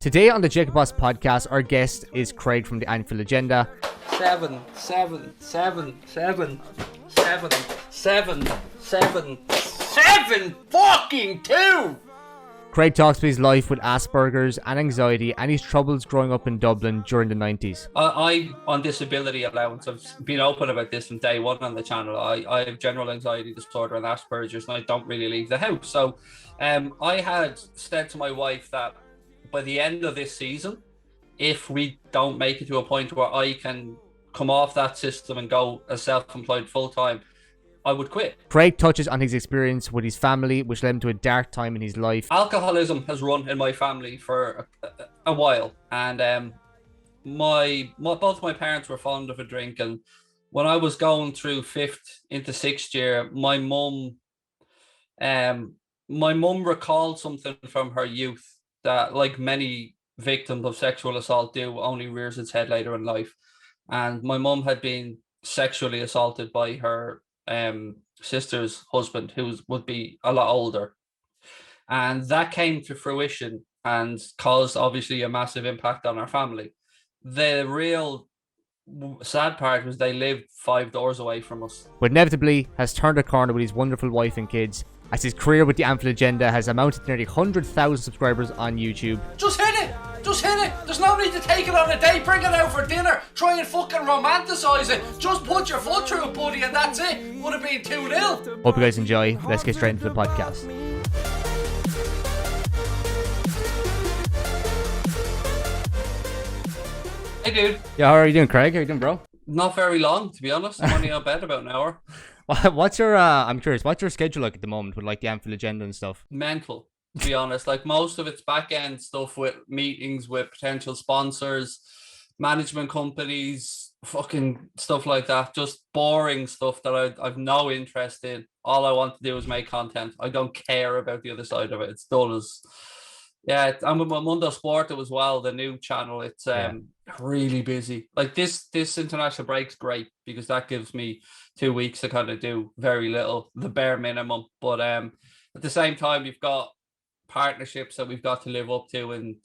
Today on the JakeMcBoss podcast, our guest is Craig from the Anfield Agenda. 7 fucking 2! Craig talks about his life with Asperger's and anxiety and his troubles growing up in Dublin during the 90s. I'm on disability allowance. I've been open about this from day one on the channel. I have general anxiety disorder and Asperger's, and I don't really leave the house. So I had said to my wife that by the end of this season, if we don't make it to a point where I can come off that system and go as self-employed full-time, I would quit. Craig touches on his experience with his family, which led him to a dark time in his life. Alcoholism has run in my family for a while, and both my parents were fond of a drink. And when I was going through 5th into 6th year, my mum recalled something from her youth that, like many victims of sexual assault do, only rears its head later in life. And my mum had been sexually assaulted by her sister's husband, who would be a lot older, and that came to fruition and caused obviously a massive impact on our family. The real sad part was they lived 5 doors away from us, but inevitably has turned a corner with his wonderful wife and kids, as his career with the Anfield Agenda has amounted to nearly 100,000 subscribers on YouTube. Just hit it! Just hit it! There's no need to take it on a date, bring it out for dinner, try and fucking romanticize it. Just put your foot through it, buddy, and that's it. Would have been 2-0. Hope you guys enjoy. Let's get straight into the podcast. Hey, dude. Yeah, how are you doing, Craig? How are you doing, bro? Not very long, to be honest. I'm only on bed about an hour. What's your, I'm curious, what's your schedule like at the moment with like the Anfield Agenda and stuff? Mental, to be honest. Like most of it's back end stuff with meetings with potential sponsors, management companies, fucking stuff like that. Just boring stuff that I've no interest in. All I want to do is make content. I don't care about the other side of it. It's dull as... Yeah, I'm with my Mundo Sporto as well, the new channel. It's really busy. Like this international break's great because that gives me 2 weeks to kind of do very little, the bare minimum. But at the same time, you've got partnerships that we've got to live up to, and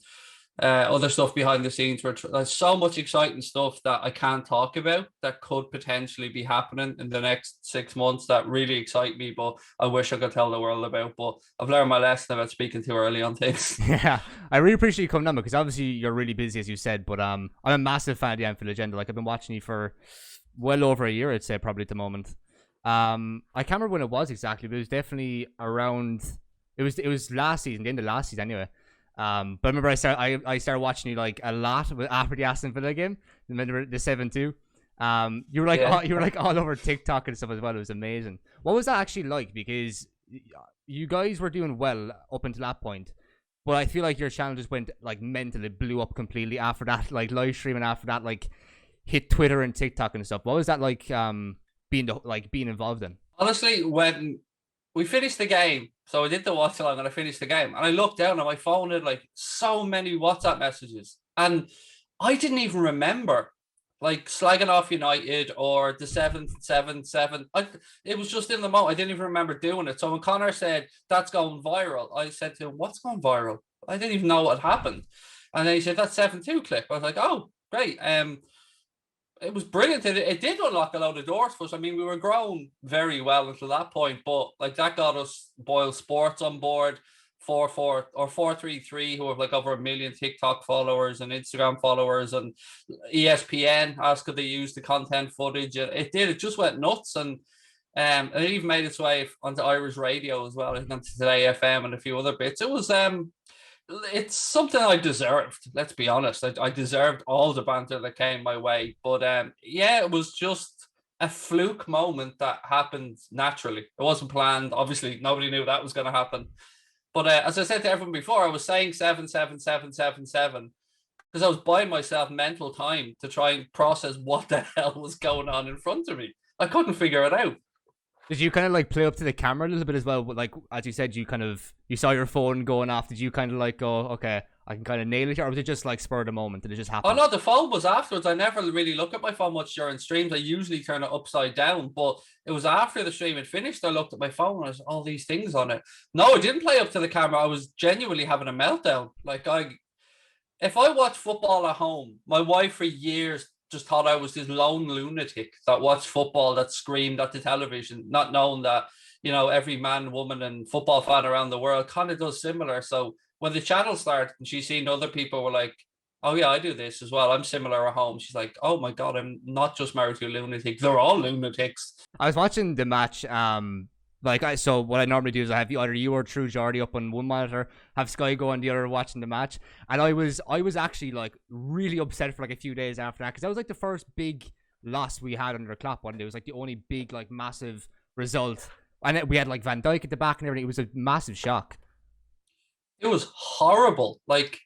other stuff behind the scenes. There's so much exciting stuff that I can't talk about that could potentially be happening in the next 6 months that really excite me, but I wish I could tell the world about. But I've learned my lesson about speaking too early on things. Yeah, I really appreciate you coming on because obviously you're really busy, as you said, but I'm a massive fan of the Anfield Agenda. Like I've been watching you for well over a year, I'd say, probably at the moment. I can't remember when it was exactly, but it was definitely around... It was last season, the end of last season anyway. But I remember I started watching you like a lot after the Aston Villa game, the 7-2. You were like all over TikTok and stuff as well. It was amazing. What was that actually like? Because you guys were doing well up until that point, but I feel like your channel just went like mental. It blew up completely after that, like live streaming after that, like hit Twitter and TikTok and stuff. What was that like? Being involved in? Honestly, when we finished the game, so I did the watch along and I finished the game, and I looked down and my phone had like so many WhatsApp messages, and I didn't even remember like slagging off United or the 7-7. It was just in the moment. I didn't even remember doing it. So when Connor said that's going viral, I said to him, "What's going viral?" I didn't even know what happened, and then he said that 7-2 clip. I was like, "Oh, great!" It was brilliant. It did unlock a load of doors for us. I mean, we were growing very well until that point, but like that got us Boyle Sports on board, 4-4 or 433, who have like over 1 million TikTok followers and Instagram followers, and ESPN asked could they use the content footage. It just went nuts, and it even made its way onto Irish radio as well. I think onto Today FM and a few other bits. It was it's something I deserved. Let's be honest. I deserved all the banter that came my way. But yeah, it was just a fluke moment that happened naturally. It wasn't planned. Obviously, nobody knew that was going to happen. But as I said to everyone before, I was saying 7-7-7-7-7 because I was buying myself mental time to try and process what the hell was going on in front of me. I couldn't figure it out. Did you kind of like play up to the camera a little bit as well? Like, as you said, you saw your phone going off. Did you kind of like go, okay, I can kind of nail it here? Or was it just like spur of the moment? Did it just happen? Oh no, the phone was afterwards. I never really look at my phone much during streams. I usually turn it upside down, but it was after the stream had finished. I looked at my phone and there's all these things on it. No, I didn't play up to the camera. I was genuinely having a meltdown. Like if I watch football at home, my wife for years just thought I was this lone lunatic that watched football, that screamed at the television, not knowing that, every man, woman, and football fan around the world kind of does similar. So when the channel started and she seen other people were like, oh yeah, I do this as well, I'm similar at home. She's like, oh my God, I'm not just married to a lunatic. They're all lunatics. I was watching the match. So what I normally do is I have either you or True Geordie up on one monitor, have Sky go on the other watching the match, and I was actually like really upset for like a few days after that because that was like the first big loss we had under Klopp one day. It was like the only big like massive result, and we had like Van Dijk at the back and everything. It was a massive shock. It was horrible. Like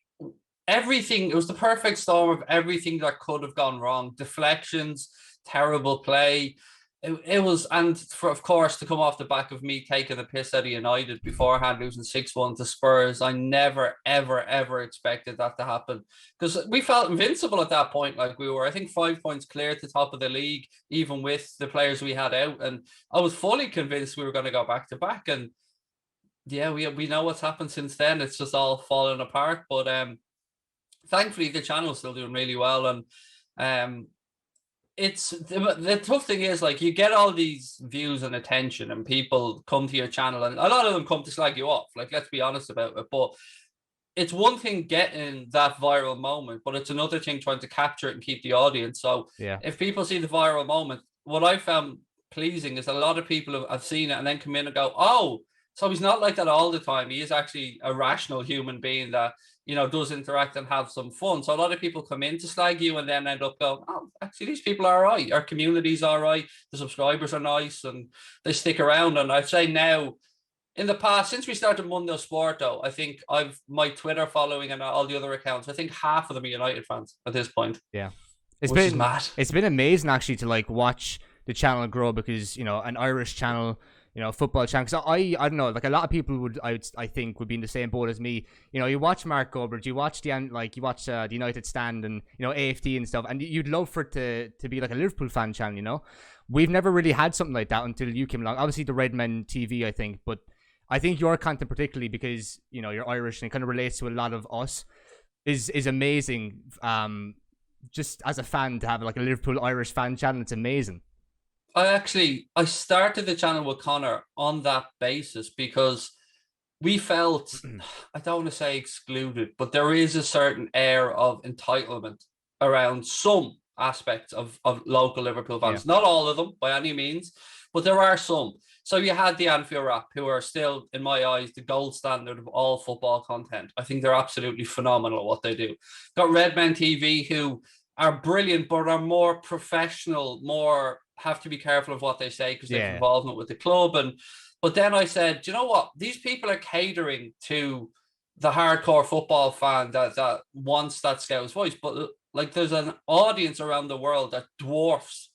everything, it was the perfect storm of everything that could have gone wrong. Deflections, terrible play. It was, and of course, to come off the back of me taking the piss out of United beforehand, losing 6-1 to Spurs, I never, ever, ever expected that to happen because we felt invincible at that point. Like we were, I think, 5 points clear at the top of the league, even with the players we had out. And I was fully convinced we were going to go back to back. And yeah, we know what's happened since then. It's just all fallen apart. But thankfully, the channel's still doing really well. And it's the tough thing is like you get all these views and attention and people come to your channel and a lot of them come to slag you off, like let's be honest about it, but it's one thing getting that viral moment, but it's another thing trying to capture it and keep the audience. So Yeah. if people see the viral moment, what I found pleasing is a lot of people have seen it and then come in and go, oh, so he's not like that all the time. He is actually a rational human being that does interact and have some fun. So a lot of people come in to slag you and then end up going, oh, actually, these people are all right. Our community's all right. The subscribers are nice and they stick around. And I'd say now, in the past, since we started Mundo Sporto, I think my Twitter following and all the other accounts, I think half of them are United fans at this point. Yeah. Which is mad. It's been amazing actually to like watch the channel grow because, an Irish channel, football channel. So I don't know, like a lot of people I think would be in the same boat as me. You watch Mark Goldbridge, you watch the United Stand and AFD and stuff, and you'd love for it to be like a Liverpool fan channel. We've never really had something like that until you came along. Obviously the Redmen TV, I think, but I think your content particularly because you're Irish and it kind of relates to a lot of us is amazing. Just as a fan to have like a Liverpool Irish fan channel, it's amazing. I started the channel with Connor on that basis because we felt, I don't want to say excluded, but there is a certain air of entitlement around some aspects of local Liverpool fans. Yeah. Not all of them by any means, but there are some. So you had the Anfield rap, who are still, in my eyes, the gold standard of all football content. I think they're absolutely phenomenal at what they do. Got Redmen TV, who are brilliant, but are more professional, have to be careful of what they say because they have involvement with the club. But then I said, do you know what? These people are catering to the hardcore football fan that wants that Scouse voice. But like there's an audience around the world that dwarfs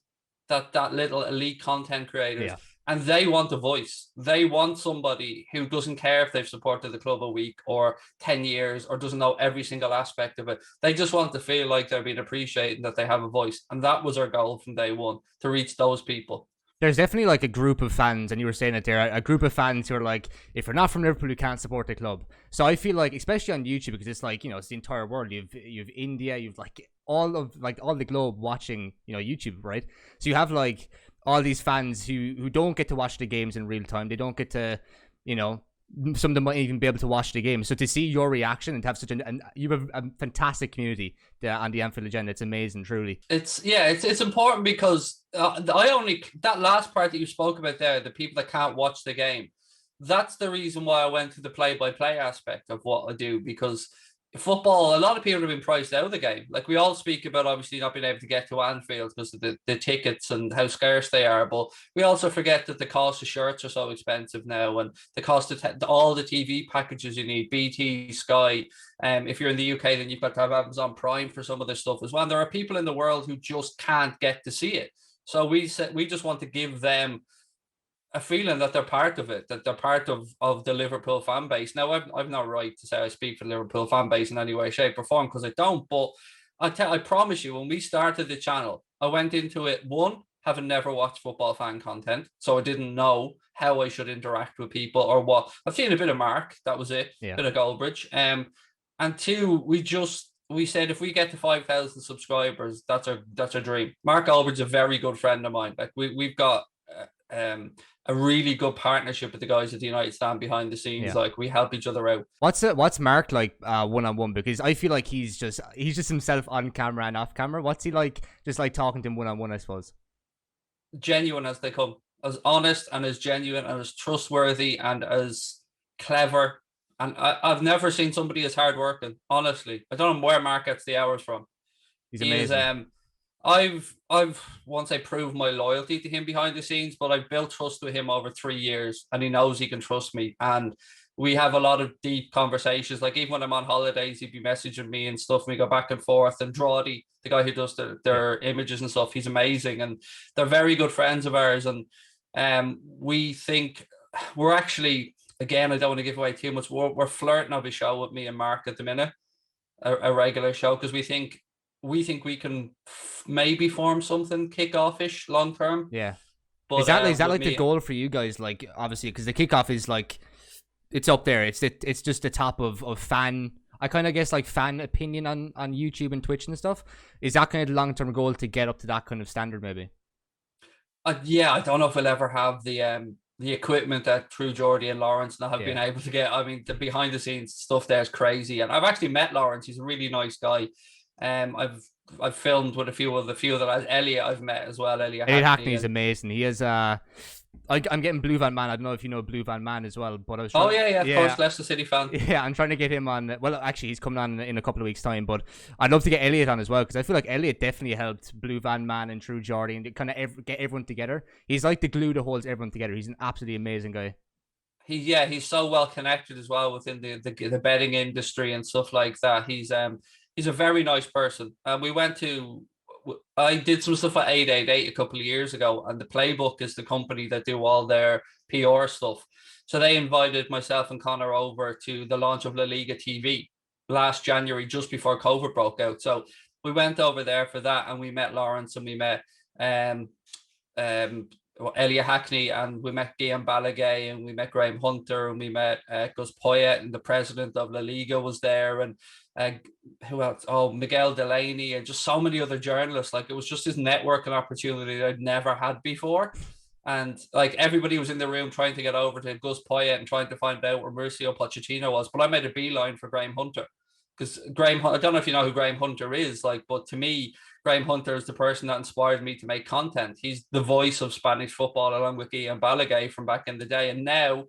that little elite content creators. Yeah. And they want a voice. They want somebody who doesn't care if they've supported the club a week or 10 years or doesn't know every single aspect of it. They just want to feel like they're being appreciated and that they have a voice. And that was our goal from day one, to reach those people. There's definitely like a group of fans, and you were saying it there, a group of fans who are like, if you're not from Liverpool, you can't support the club. So I feel like, especially on YouTube, because it's like, it's the entire world. You've India, you've like all the globe watching, YouTube, right? So you have like all these fans who don't get to watch the games in real time. They don't get to, some of them might even be able to watch the game. So to see your reaction and to have and you have a fantastic community on the Anfield Agenda. It's amazing, truly. It's important because that last part that you spoke about there, the people that can't watch the game, that's the reason why I went to the play-by-play aspect of what I do, because football, a lot of people have been priced out of the game. Like we all speak about obviously not being able to get to Anfield because of the tickets and how scarce they are, but we also forget that the cost of shirts are so expensive now, and the cost of all the TV packages you need, BT, Sky. If you're in the UK, then you've got to have Amazon Prime for some of this stuff as well. And there are people in the world who just can't get to see it. So we just want to give them a feeling that they're part of it, that they're part of the Liverpool fan base. Now, I've no right to say I speak for the Liverpool fan base in any way, shape or form, because I don't. But I promise you, when we started the channel, I went into it, one, having never watched football fan content. So I didn't know how I should interact with people or what. I've seen a bit of Mark, that was it, a bit of Goldbridge. And two, we just we said if we get to 5,000 subscribers, that's our dream. Mark Albert's a very good friend of mine. Like we've got a really good partnership with the guys at the United Stand behind the scenes. Yeah. Like we help each other out. What's Mark like one-on-one? Because I feel like he's just himself on camera and off camera. What's he like just like talking to him one-on-one, I suppose? Genuine as they come, as honest and as genuine and as trustworthy and as clever. And I've never seen somebody as hardworking. Honestly, I don't know where Mark gets the hours from. He's He is. amazing. I've once I proved my loyalty to him behind the scenes, but I've built trust with him over 3 years, and he knows he can trust me. And we have a lot of deep conversations. Like even when I'm on holidays, he'd be messaging me and stuff. And we go back and forth. And Drawdy, the guy who does their images and stuff, he's amazing, and they're very good friends of ours. And we think we're actually, again, I don't want to give away too much. We're flirting of a show with me and Mark at the minute, a regular show, because we think we can maybe form something kickoff-ish long term. Yeah. But Is that like the goal for you guys? Like obviously, because the kickoff is like it's up there. It's just the top of fan. I kind of guess like fan opinion on YouTube and Twitch and stuff. Is that kind of the long term goal to get up to that kind of standard? Maybe. Yeah, I don't know if we'll ever have the equipment that True Geordie and Lawrence now have been able to get. I mean, the behind the scenes stuff there is crazy, and I've actually met Lawrence. He's a really nice guy. I've filmed with a few of the lads. Elliot I've met as well. Elliot Hackney is amazing. He has I'm getting Blue Van Man. I don't know if you know Blue Van Man as well, but I was of course, Leicester City fan. Yeah, I'm trying to get him on. Well, actually, he's coming on in a couple of weeks' time, but I'd love to get Elliot on as well, because I feel like Elliot definitely helped Blue Van Man and True Geordie and kind of get everyone together. He's like the glue that holds everyone together. He's an absolutely amazing guy. He's so well connected as well within the betting industry and stuff like that. He's a very nice person. I did some stuff at 888 a couple of years ago, and the Playbook is the company that do all their PR stuff. So they invited myself and Connor over to the launch of La Liga TV last January, just before COVID broke out. So we went over there for that, and we met Lawrence, and we met Elliot Hackney, and we met Guillaume Balaguer, and we met Graham Hunter, and we met Gus Poyet, and the president of La Liga was there, and who else? Oh, Miguel Delaney, and just so many other journalists. Like, it was just this networking opportunity that I'd never had before. And like everybody was in the room trying to get over to Gus Poyet and trying to find out where Mauricio Pochettino was. But I made a beeline for Graham Hunter, because I don't know if you know who Graham Hunter is, like, but to me, Graham Hunter is the person that inspired me to make content. He's the voice of Spanish football, along with Guillaume Balaguer from back in the day. And now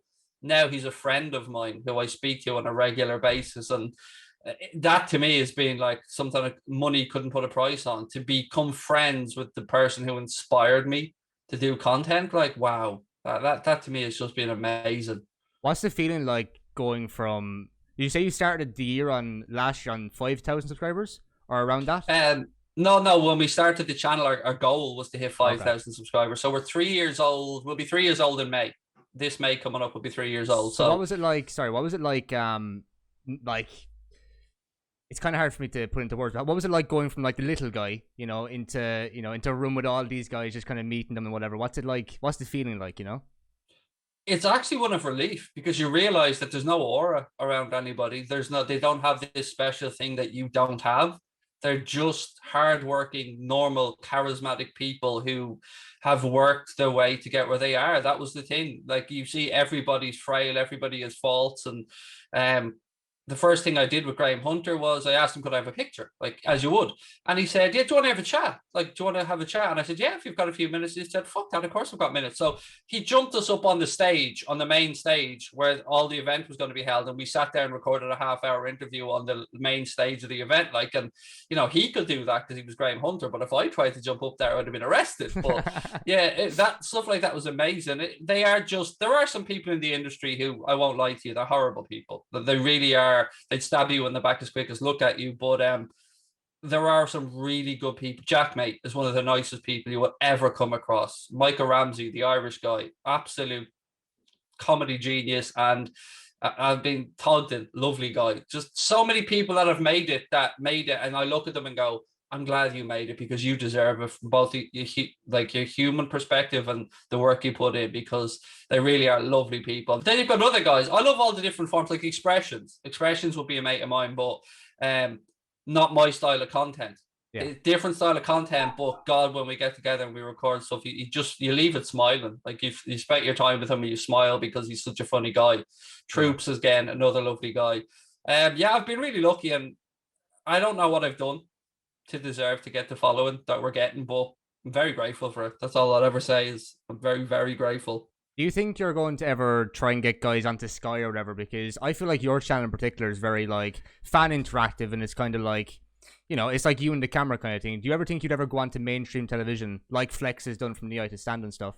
he's a friend of mine who I speak to on a regular basis. And that to me has been like something like money couldn't put a price on. To become friends with the person who inspired me to do content, like, wow, that to me has just been amazing. What's the feeling like going from? Did you say you started the year last year on 5,000 subscribers or around that? No. When we started the channel, our goal was to hit 5,000 subscribers. So we're 3 years old. We'll be 3 years old in May. This May coming up will be 3 years old. So what was it like? Sorry, what was it like? Like, it's kind of hard for me to put into words. What was it like going from like the little guy, into a room with all these guys, just kind of meeting them and whatever? What's it like? What's the feeling like? It's actually one of relief, because you realize that there's no aura around anybody. They don't have this special thing that you don't have. They're just hardworking, normal, charismatic people who have worked their way to get where they are. That was the thing. Like, you see, everybody's frail, everybody has faults, and the first thing I did with Graham Hunter was I asked him, could I have a picture, like, as you would? And he said, yeah, do you want to have a chat? Like, do you want to have a chat? And I said, yeah, if you've got a few minutes. He said, fuck that, of course I've got minutes. So he jumped us up on the stage, on the main stage where all the event was going to be held. And we sat there and recorded a half-hour interview on the main stage of the event. Like, and, he could do that because he was Graham Hunter. But if I tried to jump up there, I would have been arrested. But yeah, that stuff like that was amazing. There are some people in the industry who, I won't lie to you, they're horrible people. They really are. They'd stab you in the back as quick as look at you. But there are some really good people. Jack, mate, is one of the nicest people you will ever come across. Michael Ramsey, the Irish guy, absolute comedy genius. And I've been Togden, lovely guy. Just so many people that have made it. And I look at them and go, I'm glad you made it, because you deserve it from both your human perspective and the work you put in, because they really are lovely people. Then you've got other guys. I love all the different forms, like Expressions. Expressions would be a mate of mine, but not my style of content. Yeah. It's different style of content, but God, when we get together and we record stuff, you leave it smiling. Like you spent your time with him and you smile because he's such a funny guy. Troops is again another lovely guy. Yeah, I've been really lucky, and I don't know what I've done to deserve to get the following that we're getting, but I'm very grateful for it. That's all I'll ever say is I'm very, very grateful. Do you think you're going to ever try and get guys onto Sky or whatever? Because I feel like your channel in particular is very like fan interactive, and it's kind of like, you know, it's like you and the camera kind of thing. Do you ever think you'd ever go onto mainstream television like Flex has done from the eye to stand and stuff?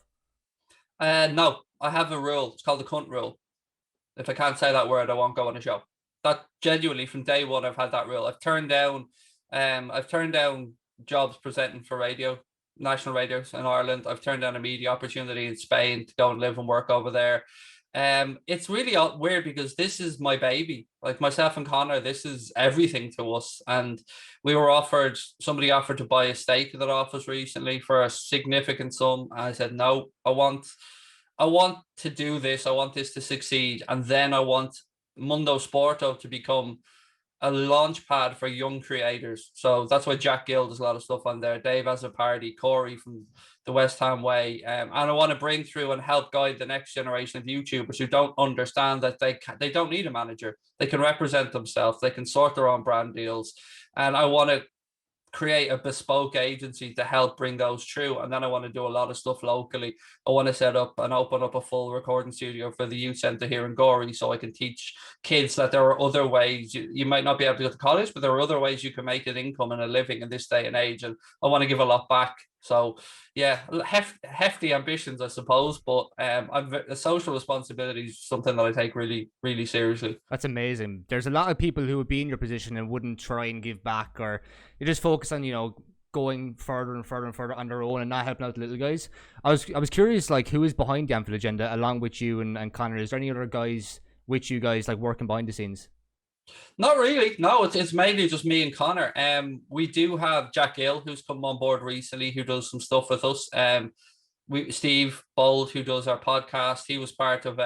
No, I have a rule. It's called the cunt rule. If I can't say that word, I won't go on a show. That genuinely from day one, I've had that rule. I've turned down jobs presenting for radio, national radios in Ireland. I've turned down a media opportunity in Spain to go and live and work over there. It's really weird because this is my baby. Like myself and Connor, this is everything to us. And somebody offered to buy a stake of that office recently for a significant sum. And I said, no, I want to do this. I want this to succeed. And then I want Mundo Sporto to become a launch pad for young creators. So that's why Jack Gill does a lot of stuff on there. Dave has a party, Corey from the West Ham Way. And I want to bring through and help guide the next generation of YouTubers who don't understand that they don't need a manager. They can represent themselves. They can sort their own brand deals. And I want to create a bespoke agency to help bring those through. And then I want to do a lot of stuff locally. I want to set up and open up a full recording studio for the youth centre here in Gorey, so I can teach kids that there are other ways. You might not be able to go to college, but there are other ways you can make an income and a living in this day and age. And I want to give a lot back. So yeah, hefty ambitions, I suppose, but a social responsibility is something that I take really, really seriously. That's amazing. There's a lot of people who would be in your position and wouldn't try and give back, or you just focus on, you know, going further and further and further on their own and not helping out the little guys. I was curious, like, who is behind the Anfield Agenda along with you and Connor? Is there any other guys with you guys like working behind the scenes? Not really. No, it's mainly just me and Connor. We do have Jack Gill, who's come on board recently, who does some stuff with us. Steve Bold, who does our podcast. He was part of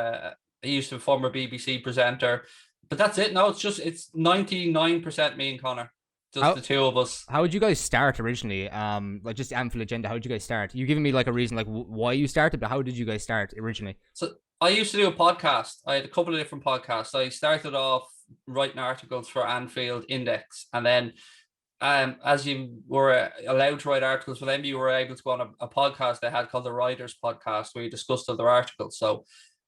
he used to be a former BBC presenter. But that's it. No, it's 99% me and Connor. Just the two of us. How would you guys start originally? Like just Anfield Agenda. How did you guys start? You giving me like a reason, like why you started, but how did you guys start originally? So I used to do a podcast. I had a couple of different podcasts. I started off writing articles for Anfield Index, and then as you were allowed to write articles for them, you were able to go on a podcast they had called the Writers Podcast, where you discussed other articles. So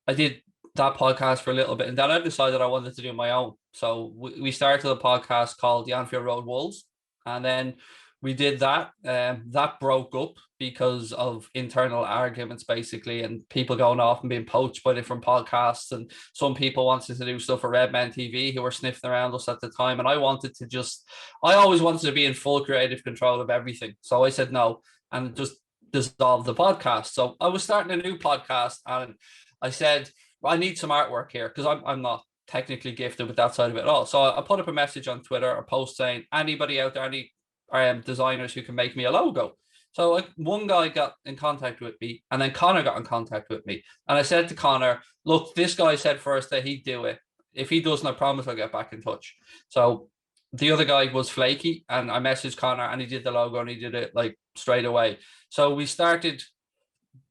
I did that podcast for a little bit, and then I decided I wanted to do my own. So we started a podcast called the Anfield Road Wolves, and then we did that. That broke up because of internal arguments, basically, and people going off and being poached by different podcasts. And some people wanted to do stuff for Redman TV who were sniffing around us at the time. And I always wanted to be in full creative control of everything. So I said no and just dissolved the podcast. So I was starting a new podcast, and I said, I need some artwork here because I'm not technically gifted with that side of it at all. So I put up a message on Twitter, a post saying, anybody out there, any designers who can make me a logo. So one guy got in contact with me, and then Connor got in contact with me. And I said to Connor, look, this guy said first that he'd do it. If he doesn't, I promise I'll get back in touch. So the other guy was flaky, and I messaged Connor, and he did the logo, and he did it like straight away. So we started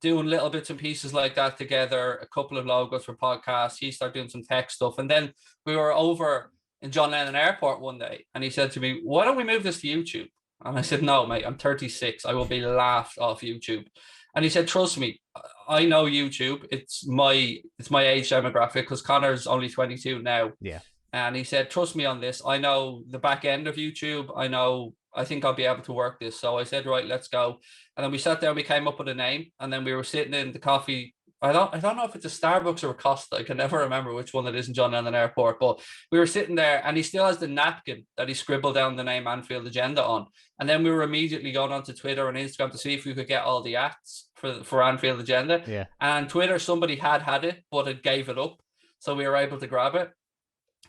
doing little bits and pieces like that together, a couple of logos for podcasts. He started doing some tech stuff. And then we were over in John Lennon Airport one day, and he said to me, why don't we move this to YouTube? And I said, no, mate, I'm 36. I will be laughed off YouTube. And he said, trust me, I know YouTube. It's my age demographic, because Connor's only 22 now. Yeah. And he said, trust me on this. I know the back end of YouTube. I think I'll be able to work this. So I said, right, let's go. And then we sat down, we came up with a name, and then we were sitting in the coffee. I don't know if it's a Starbucks or a Costa. I can never remember which one it is in John Lennon Airport, but we were sitting there, and he still has the napkin that he scribbled down the name Anfield Agenda on. And then we were immediately going onto Twitter and Instagram to see if we could get all the acts for Anfield Agenda. Yeah. And Twitter, somebody had it, but it gave it up. So we were able to grab it.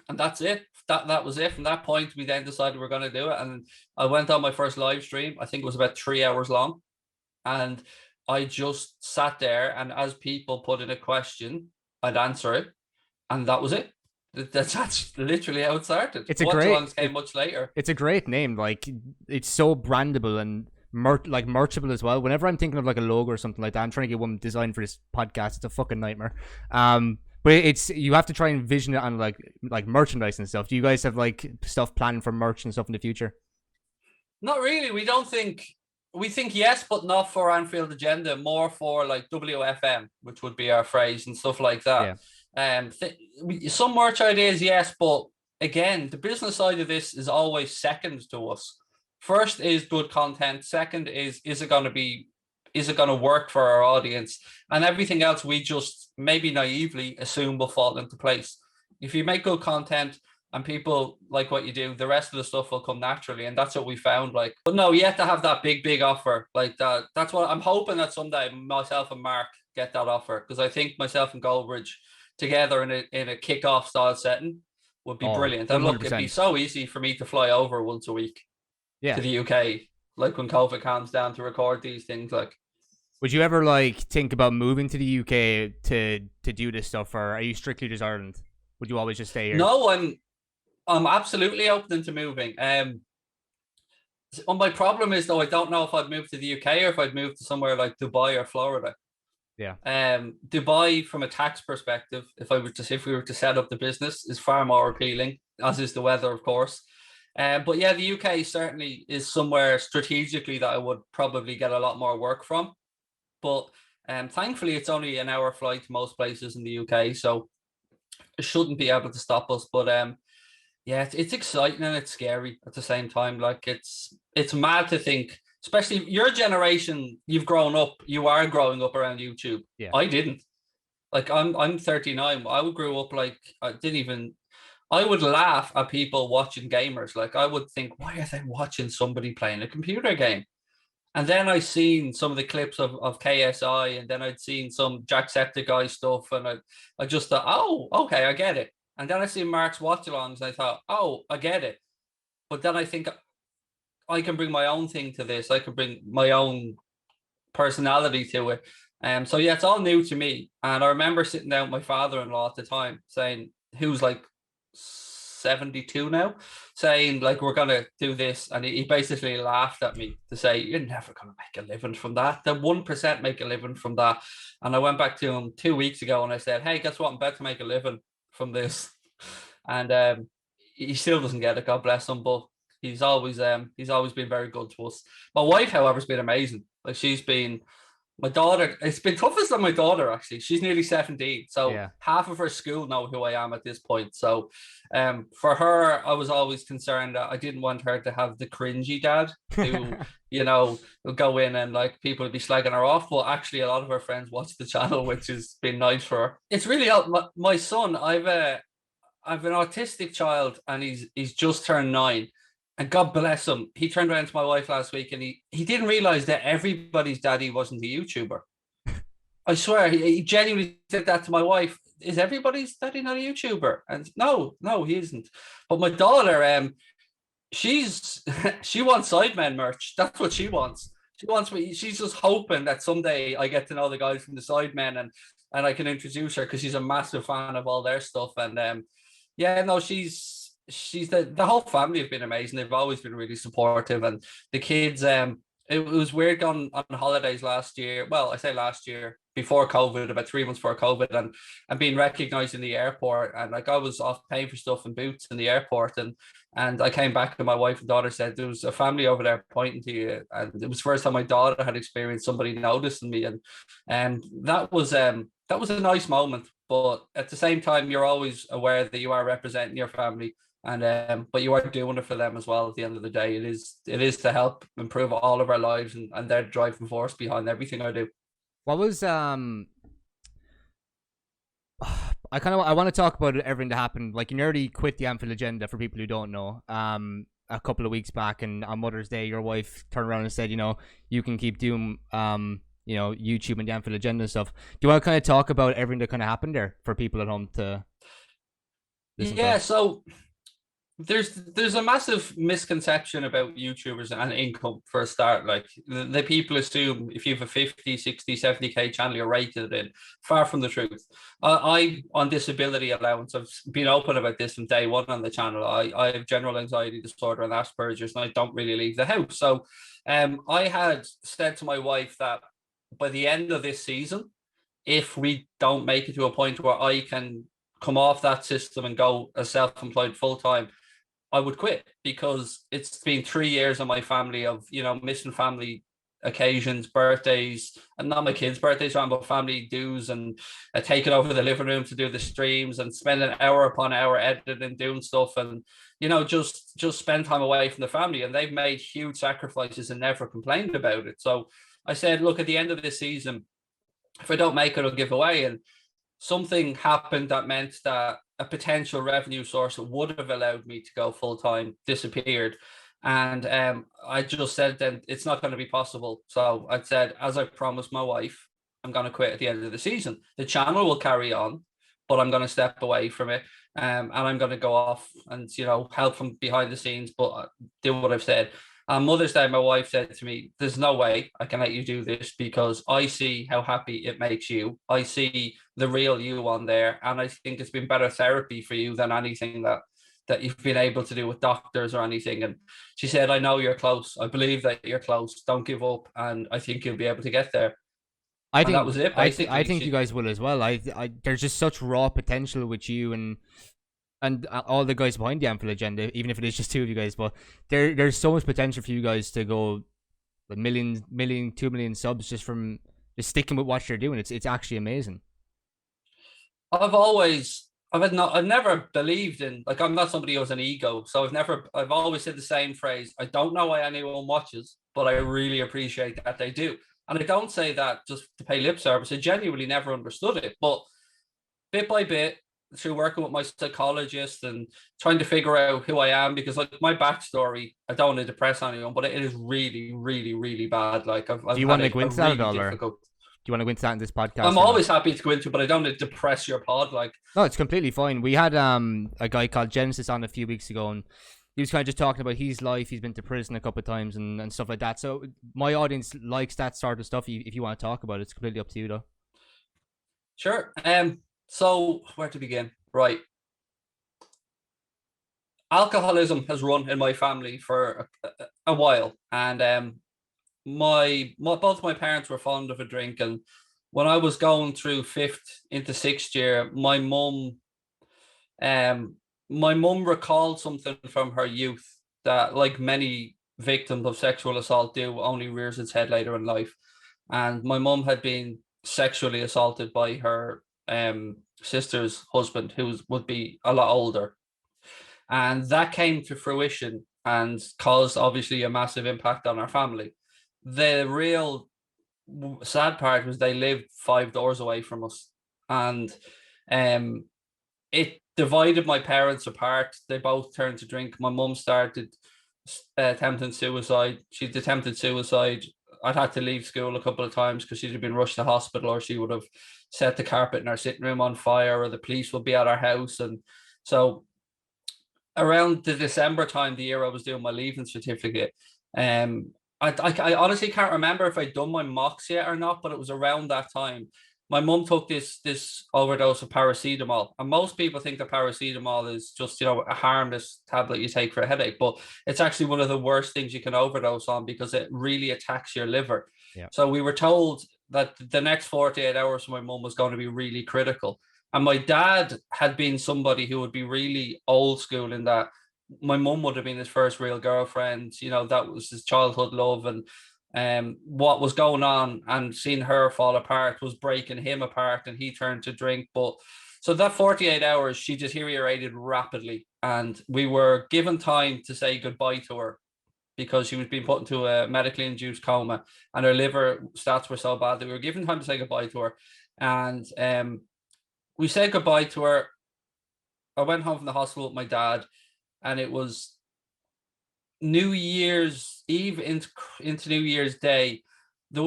And that's it. That was it. From that point, we then decided we're going to do it. And I went on my first live stream. I think it was about 3 hours long. And I just sat there, and as people put in a question, I'd answer it. And that was it. That's literally how it started. It's a great Watch-alongs came much later. it's a great name. Like, it's so brandable and merchable as well. Whenever I'm thinking of like a logo or something like that, I'm trying to get one designed for this podcast. It's a fucking nightmare. But it's, you have to try and vision it on like merchandise and stuff. Do you guys have like stuff planned for merch and stuff in the future? Not really. We don't think. We think yes, but not for Anfield Agenda. More for like WFM, which would be our phrase and stuff like that. Yeah. Some merch ideas, yes, but again, the business side of this is always second to us. First is good content. Second is it going to be, is it going to work for our audience? And everything else we just maybe naively assume will fall into place. If you make good content and people like what you do, the rest of the stuff will come naturally. And that's what we found. Like, but no, you have to have that big offer like that. That's what I'm hoping that someday myself and Mark get that offer, because I think myself and Goldbridge together in a kickoff style setting would be brilliant. And look, it'd be so easy for me to fly over once a week to the UK, like when COVID calms down, to record these things. Like, would you ever like think about moving to the UK to do this stuff, or are you strictly just Ireland? Would you always just stay here? No, I'm absolutely open to moving. My problem is though, I don't know if I'd move to the UK or if I'd move to somewhere like Dubai or Florida. Yeah. Dubai, from a tax perspective, if we were to set up the business, is far more appealing, as is the weather, of course. But yeah, the UK certainly is somewhere strategically that I would probably get a lot more work from. But thankfully, it's only an hour flight to most places in the UK, so it shouldn't be able to stop us. But yeah, it's exciting and it's scary at the same time. Like, it's mad to think, especially your generation, you are growing up around YouTube. Yeah. I didn't. Like, I'm 39. I grew up like, I would laugh at people watching gamers. Like, I would think, why are they watching somebody playing a computer game? And then I seen some of the clips of KSI, and then I'd seen some Jacksepticeye stuff, and I just thought, oh, okay, I get it. And then I see Mark's watch-alongs, and I thought, oh, I get it. But then I think I can bring my own thing to this. I can bring my own personality to it. So yeah, it's all new to me. And I remember sitting down with my father-in-law at the time, saying, who's like 72 now, saying like, we're gonna do this, and he basically laughed at me to say, you're never gonna make a living from that. The 1% make a living from that. And I went back to him 2 weeks ago and I said, hey, guess what, I'm about to make a living from this. And he still doesn't get it, God bless him, but he's always been very good to us. My wife, however, has been amazing. Like, my daughter, it's been toughest on my daughter, actually. She's nearly 17. So half of her school know who I am at this point. So for her, I was always concerned that I didn't want her to have the cringy dad who, will go in and like people would be slagging her off. But actually, a lot of her friends watch the channel, which has been nice for her. It's really my son. I've an autistic child, and he's just turned 9. And God bless him, he turned around to my wife last week and he didn't realize that everybody's daddy wasn't a YouTuber. I swear, he genuinely said that to my wife. Is everybody's daddy not a YouTuber? And no, he isn't. But my daughter, she wants Sidemen merch. That's what she wants. She wants me. She's just hoping that someday I get to know the guys from the Sidemen and I can introduce her, because she's a massive fan of all their stuff. And she's the whole family have been amazing. They've always been really supportive, and the kids, it was weird going on holidays last year. Well, I say last year, before COVID, about 3 months before COVID, and being recognized in the airport, and like I was off paying for stuff in Boots in the airport, and I came back and my wife and daughter said there was a family over there pointing to you, and it was the first time my daughter had experienced somebody noticing me, and that was a nice moment. But at the same time, you're always aware that you are representing your family. And but you are doing it for them as well. At the end of the day, it is to help improve all of our lives, and their driving force behind everything I do. What was I want to talk about everything that happened. Like, you nearly quit the Anfield Agenda, for people who don't know. A couple of weeks back, and on Mother's Day, your wife turned around and said, you can keep doing YouTube and the Anfield Agenda and stuff. Do you want to kind of talk about everything that kind of happened there for people at home to listen to? So There's a massive misconception about YouTubers and income for a start. Like the people assume if you have a 50, 60, 70K channel, you're rated in. Far from the truth. I on disability allowance, I've been open about this from day one on the channel. I have general anxiety disorder and Asperger's, and I don't really leave the house. So I had said to my wife that by the end of this season, if we don't make it to a point where I can come off that system and go as self-employed full-time, I would quit, because it's been 3 years of my family of, missing family occasions, birthdays, and not my kids' birthdays, but family dues, and taking over the living room to do the streams and spending hour upon hour editing, doing stuff, and just spend time away from the family. And they've made huge sacrifices and never complained about it. So I said, look, at the end of this season, if I don't make it, I'll give away. And something happened that meant that a potential revenue source that would have allowed me to go full time disappeared. And I just said then it's not going to be possible. So I said, as I promised my wife, I'm going to quit at the end of the season. The channel will carry on, but I'm going to step away from it. And I'm going to go off and, help from behind the scenes, but do what I've said. On Mother's Day, my wife said to me, there's no way I can let you do this, because I see how happy it makes you. I see the real you on there. And I think it's been better therapy for you than anything that you've been able to do with doctors or anything. And she said, I know you're close. I believe that you're close. Don't give up. And I think you'll be able to get there. I And that think was it, I basically. I think you guys will as well. There's just such raw potential with you and all the guys behind the Anfield agenda, even if it is just two of you guys. But there's so much potential for you guys to go a million, 2 million subs just from just sticking with what you're doing. It's actually amazing. I've never believed in, like, I'm not somebody who has an ego. So I've always said the same phrase. I don't know why anyone watches, but I really appreciate that they do. And I don't say that just to pay lip service. I genuinely never understood it. But bit by bit, through working with my psychologist and trying to figure out who I am, because like my backstory, I don't want to depress anyone, but it is really, really, really bad. Like I've Do you had want to go into that really at all, or difficult. do you want to go into that in this podcast? I'm always happy to go into, but I don't want to depress your pod. Like, no, it's completely fine. We had a guy called Genesis on a few weeks ago, and he was kind of just talking about his life. He's been to prison a couple of times and stuff like that. So my audience likes that sort of stuff. If you want to talk about it, it's completely up to you, though. sure. So where to begin? Right. Alcoholism has run in my family for a while, and both my parents were fond of a drink. And when I was going through fifth into sixth year, my mum recalled something from her youth that, like many victims of sexual assault do, only rears its head later in life. And my mum had been sexually assaulted by her sister's husband, who would be a lot older. And that came to fruition and caused obviously a massive impact on our family. The real sad part was they lived 5 doors away from us, and it divided my parents apart. They both turned to drink. My mum started attempting suicide. She'd attempted suicide. I'd had to leave school a couple of times because she'd have been rushed to hospital, or she would have set the carpet in our sitting room on fire, or the police would be at our house. And so around the December time, the year I was doing my leaving certificate, I honestly can't remember if I'd done my mocks yet or not, but it was around that time. My mum took this overdose of paracetamol, and most people think that paracetamol is just a harmless tablet you take for a headache, but it's actually one of the worst things you can overdose on because it really attacks your liver. Yeah. So we were told that the next 48 hours for my mum was going to be really critical. And my dad had been somebody who would be really old school in that my mum would have been his first real girlfriend. That was his childhood love. And what was going on and seeing her fall apart was breaking him apart, and he turned to drink. But so that 48 hours, she deteriorated rapidly. And we were given time to say goodbye to her because she was being put into a medically induced coma, and her liver stats were so bad that we were given time to say goodbye to her. And we said goodbye to her. I went home from the hospital with my dad, and it was New Year's Eve into New Year's Day. They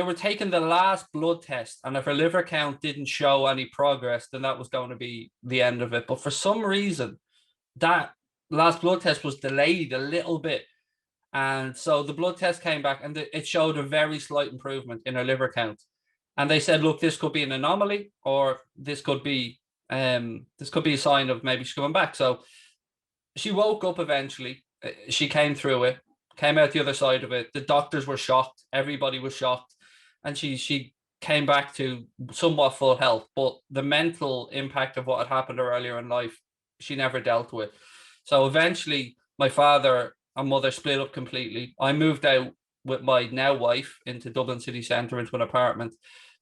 were taking the last blood test, and if her liver count didn't show any progress, then that was going to be the end of it. But for some reason, that last blood test was delayed a little bit. And so the blood test came back and it showed a very slight improvement in her liver count. And they said, look, this could be an anomaly, or this could be a sign of maybe she's coming back. So she woke up eventually. She came through it, came out the other side of it. The doctors were shocked. Everybody was shocked. And she came back to somewhat full health. But the mental impact of what had happened earlier in life, she never dealt with. So eventually, my father and mother split up completely. I moved out with my now wife into Dublin city centre into an apartment.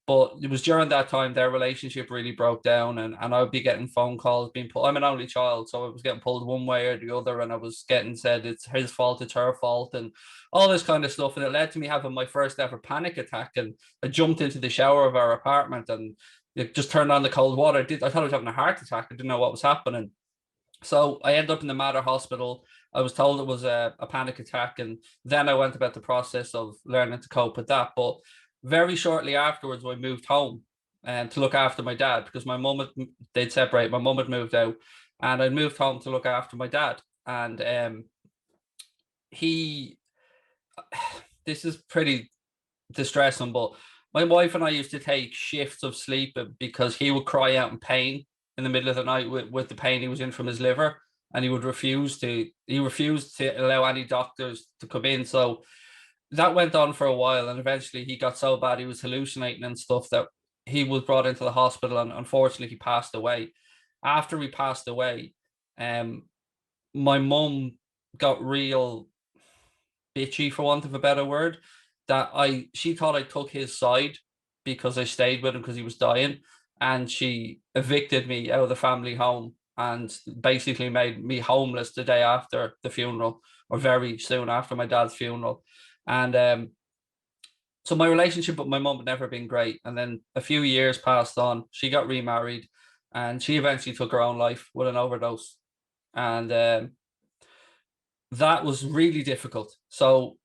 But it was during that time their relationship really broke down, and I would be getting phone calls being put. I'm an only child, so I was getting pulled one way or the other, and I was getting said it's his fault, it's her fault, and all this kind of stuff. And it led to me having my first ever panic attack. And I jumped into the shower of our apartment and it just turned on the cold water. I thought I was having a heart attack. I didn't know what was happening. So I ended up in the Mater Hospital. I was told it was a panic attack, and then I went about the process of learning to cope with that. But very shortly afterwards, I moved home and to look after my dad, because my mum they'd separate. My mum had moved out, and I moved home to look after my dad. And he, this is pretty distressing, but my wife and I used to take shifts of sleep because he would cry out in pain in the middle of the night with the pain he was in from his liver, and he refused to allow any doctors to come in. So that went on for a while, and eventually he got so bad he was hallucinating and stuff that he was brought into the hospital, and unfortunately he passed away. After he passed away, my mum got real bitchy, for want of a better word, that she thought I took his side because I stayed with him because he was dying, and she evicted me out of the family home and basically made me homeless the day after the funeral, or very soon after my dad's funeral. And so my relationship with my mum had never been great. And then a few years passed on. She got remarried, and she eventually took her own life with an overdose. And that was really difficult. So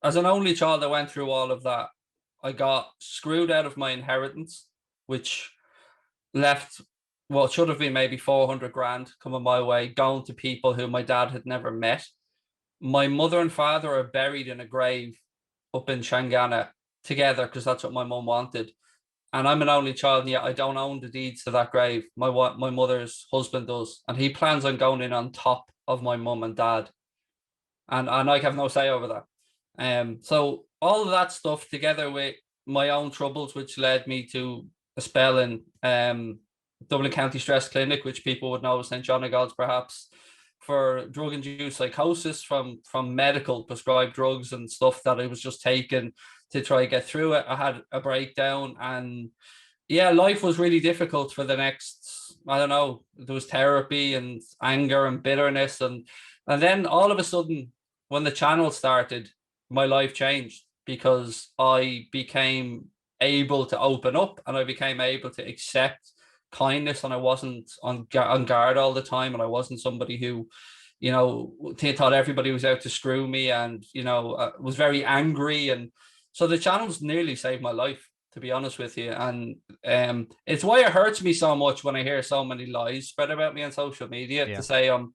as an only child, I went through all of that. I got screwed out of my inheritance, which left what should have been maybe 400 grand coming my way, going to people who my dad had never met. My mother and father are buried in a grave up in Shangana together because that's what my mum wanted. And I'm an only child, and yet I don't own the deeds to that grave. My mother's husband does, and he plans on going in on top of my mum and dad, and I have no say over that. So all of that stuff together with my own troubles, which led me to a spell in Dublin County Stress Clinic, which people would know as St. John of God's perhaps, for drug-induced psychosis from medical prescribed drugs and stuff that I was just taking to try to get through it. I had a breakdown, and yeah, life was really difficult for the next, I don't know, there was therapy and anger and bitterness, and then all of a sudden, when the channel started, my life changed because I became able to open up, and I became able to accept kindness, and I wasn't on guard all the time, and I wasn't somebody who, thought everybody was out to screw me, and was very angry. And so the channel's nearly saved my life, to be honest with you. And it's why it hurts me so much when I hear so many lies spread about me on social media, to say I'm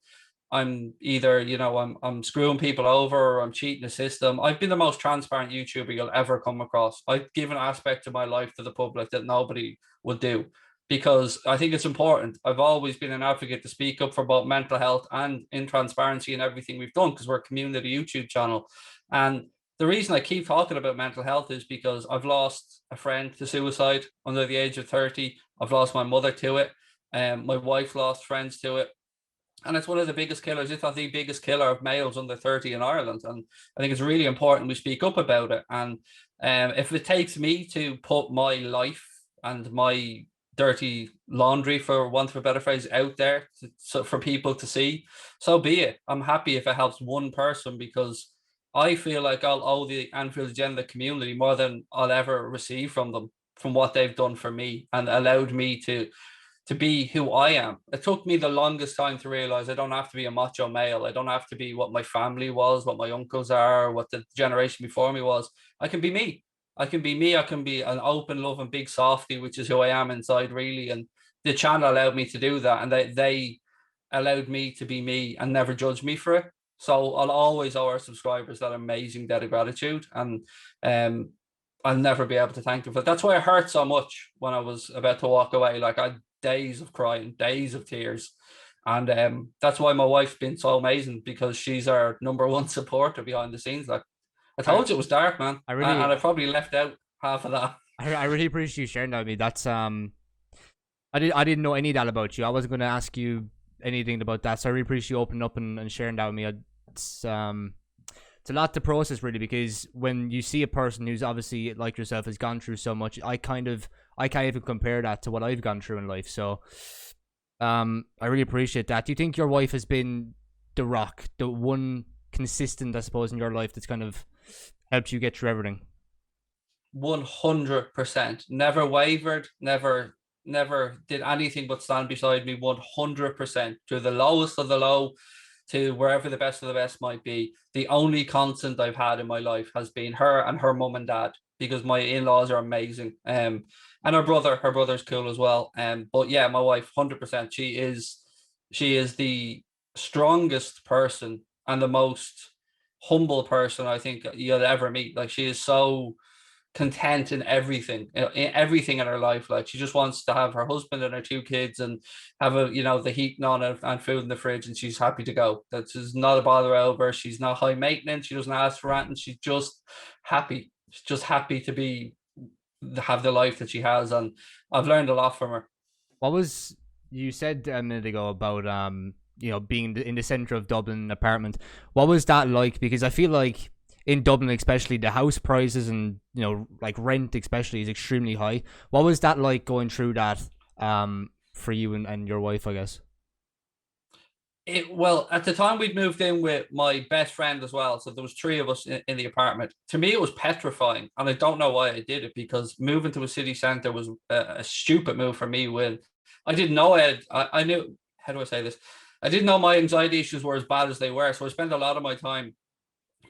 either, I'm screwing people over, or I'm cheating the system. I've been the most transparent YouTuber you'll ever come across. I've given aspect of my life to the public that nobody would do, because I think it's important. I've always been an advocate to speak up for both mental health and in transparency in everything we've done, because we're a community YouTube channel. And the reason I keep talking about mental health is because I've lost a friend to suicide under the age of 30. I've lost my mother to it. My wife lost friends to it. And it's one of the biggest killers, if not the biggest killer of males under 30 in Ireland. And I think it's really important we speak up about it. And if it takes me to put my life and my dirty laundry, for want of a better phrase, out there for people to see, so be it. I'm happy if it helps one person, because I feel like I'll owe the Anfield Agenda community more than I'll ever receive from them, from what they've done for me and allowed me to be who I am. It took me the longest time to realize I don't have to be a macho male. I don't have to be what my family was, what my uncles are, what the generation before me was. I can be me. I can be me. I can be an open, loving, big softy, which is who I am inside, really. And the channel allowed me to do that. And they allowed me to be me and never judged me for it. So I'll always owe our subscribers that amazing debt of gratitude, and I'll never be able to thank them for it. That's why it hurt so much when I was about to walk away. Like, I had days of crying, days of tears. And that's why my wife's been so amazing, because she's our number one supporter behind the scenes. Like, I told you it was dark, man. And I probably left out half of that. I really appreciate you sharing that with me. That's I didn't know any of that about you. I wasn't going to ask you anything about that, so I really appreciate you opening up and sharing that with me. It's a lot to process, really, because when you see a person who's obviously like yourself has gone through so much, I can't even compare that to what I've gone through in life. So I really appreciate that. Do you think your wife has been the rock, the one consistent, I suppose, in your life that's kind of helped you get through everything? 100%. Never wavered, never did anything but stand beside me. 100%, through the lowest of the low to wherever the best of the best might be. The only constant I've had in my life has been her and her mum and dad, because my in-laws are amazing. And her brother's cool as well. But yeah, my wife, 100%. She is the strongest person and the most humble person I think you'll ever meet. Like, she is so content in everything in her life. Like, she just wants to have her husband and her 2 kids and have the heating on and food in the fridge, and she's happy to go. That's just not a bother over. She's not high maintenance. She doesn't ask for anything. She's just happy. She's just happy to have the life that she has, and I've learned a lot from her. You said a minute ago about being in the center of Dublin apartment. What was that like? Because I feel like in Dublin, especially, the house prices and like rent especially is extremely high. What was that like going through that for you and your wife, I guess? Well, at the time we'd moved in with my best friend as well, so there was 3 of us in the apartment. To me, it was petrifying, and I don't know why I did it, because moving to a city centre was a stupid move for me. When I didn't know I knew, how do I say this? I didn't know my anxiety issues were as bad as they were, so I spent a lot of my time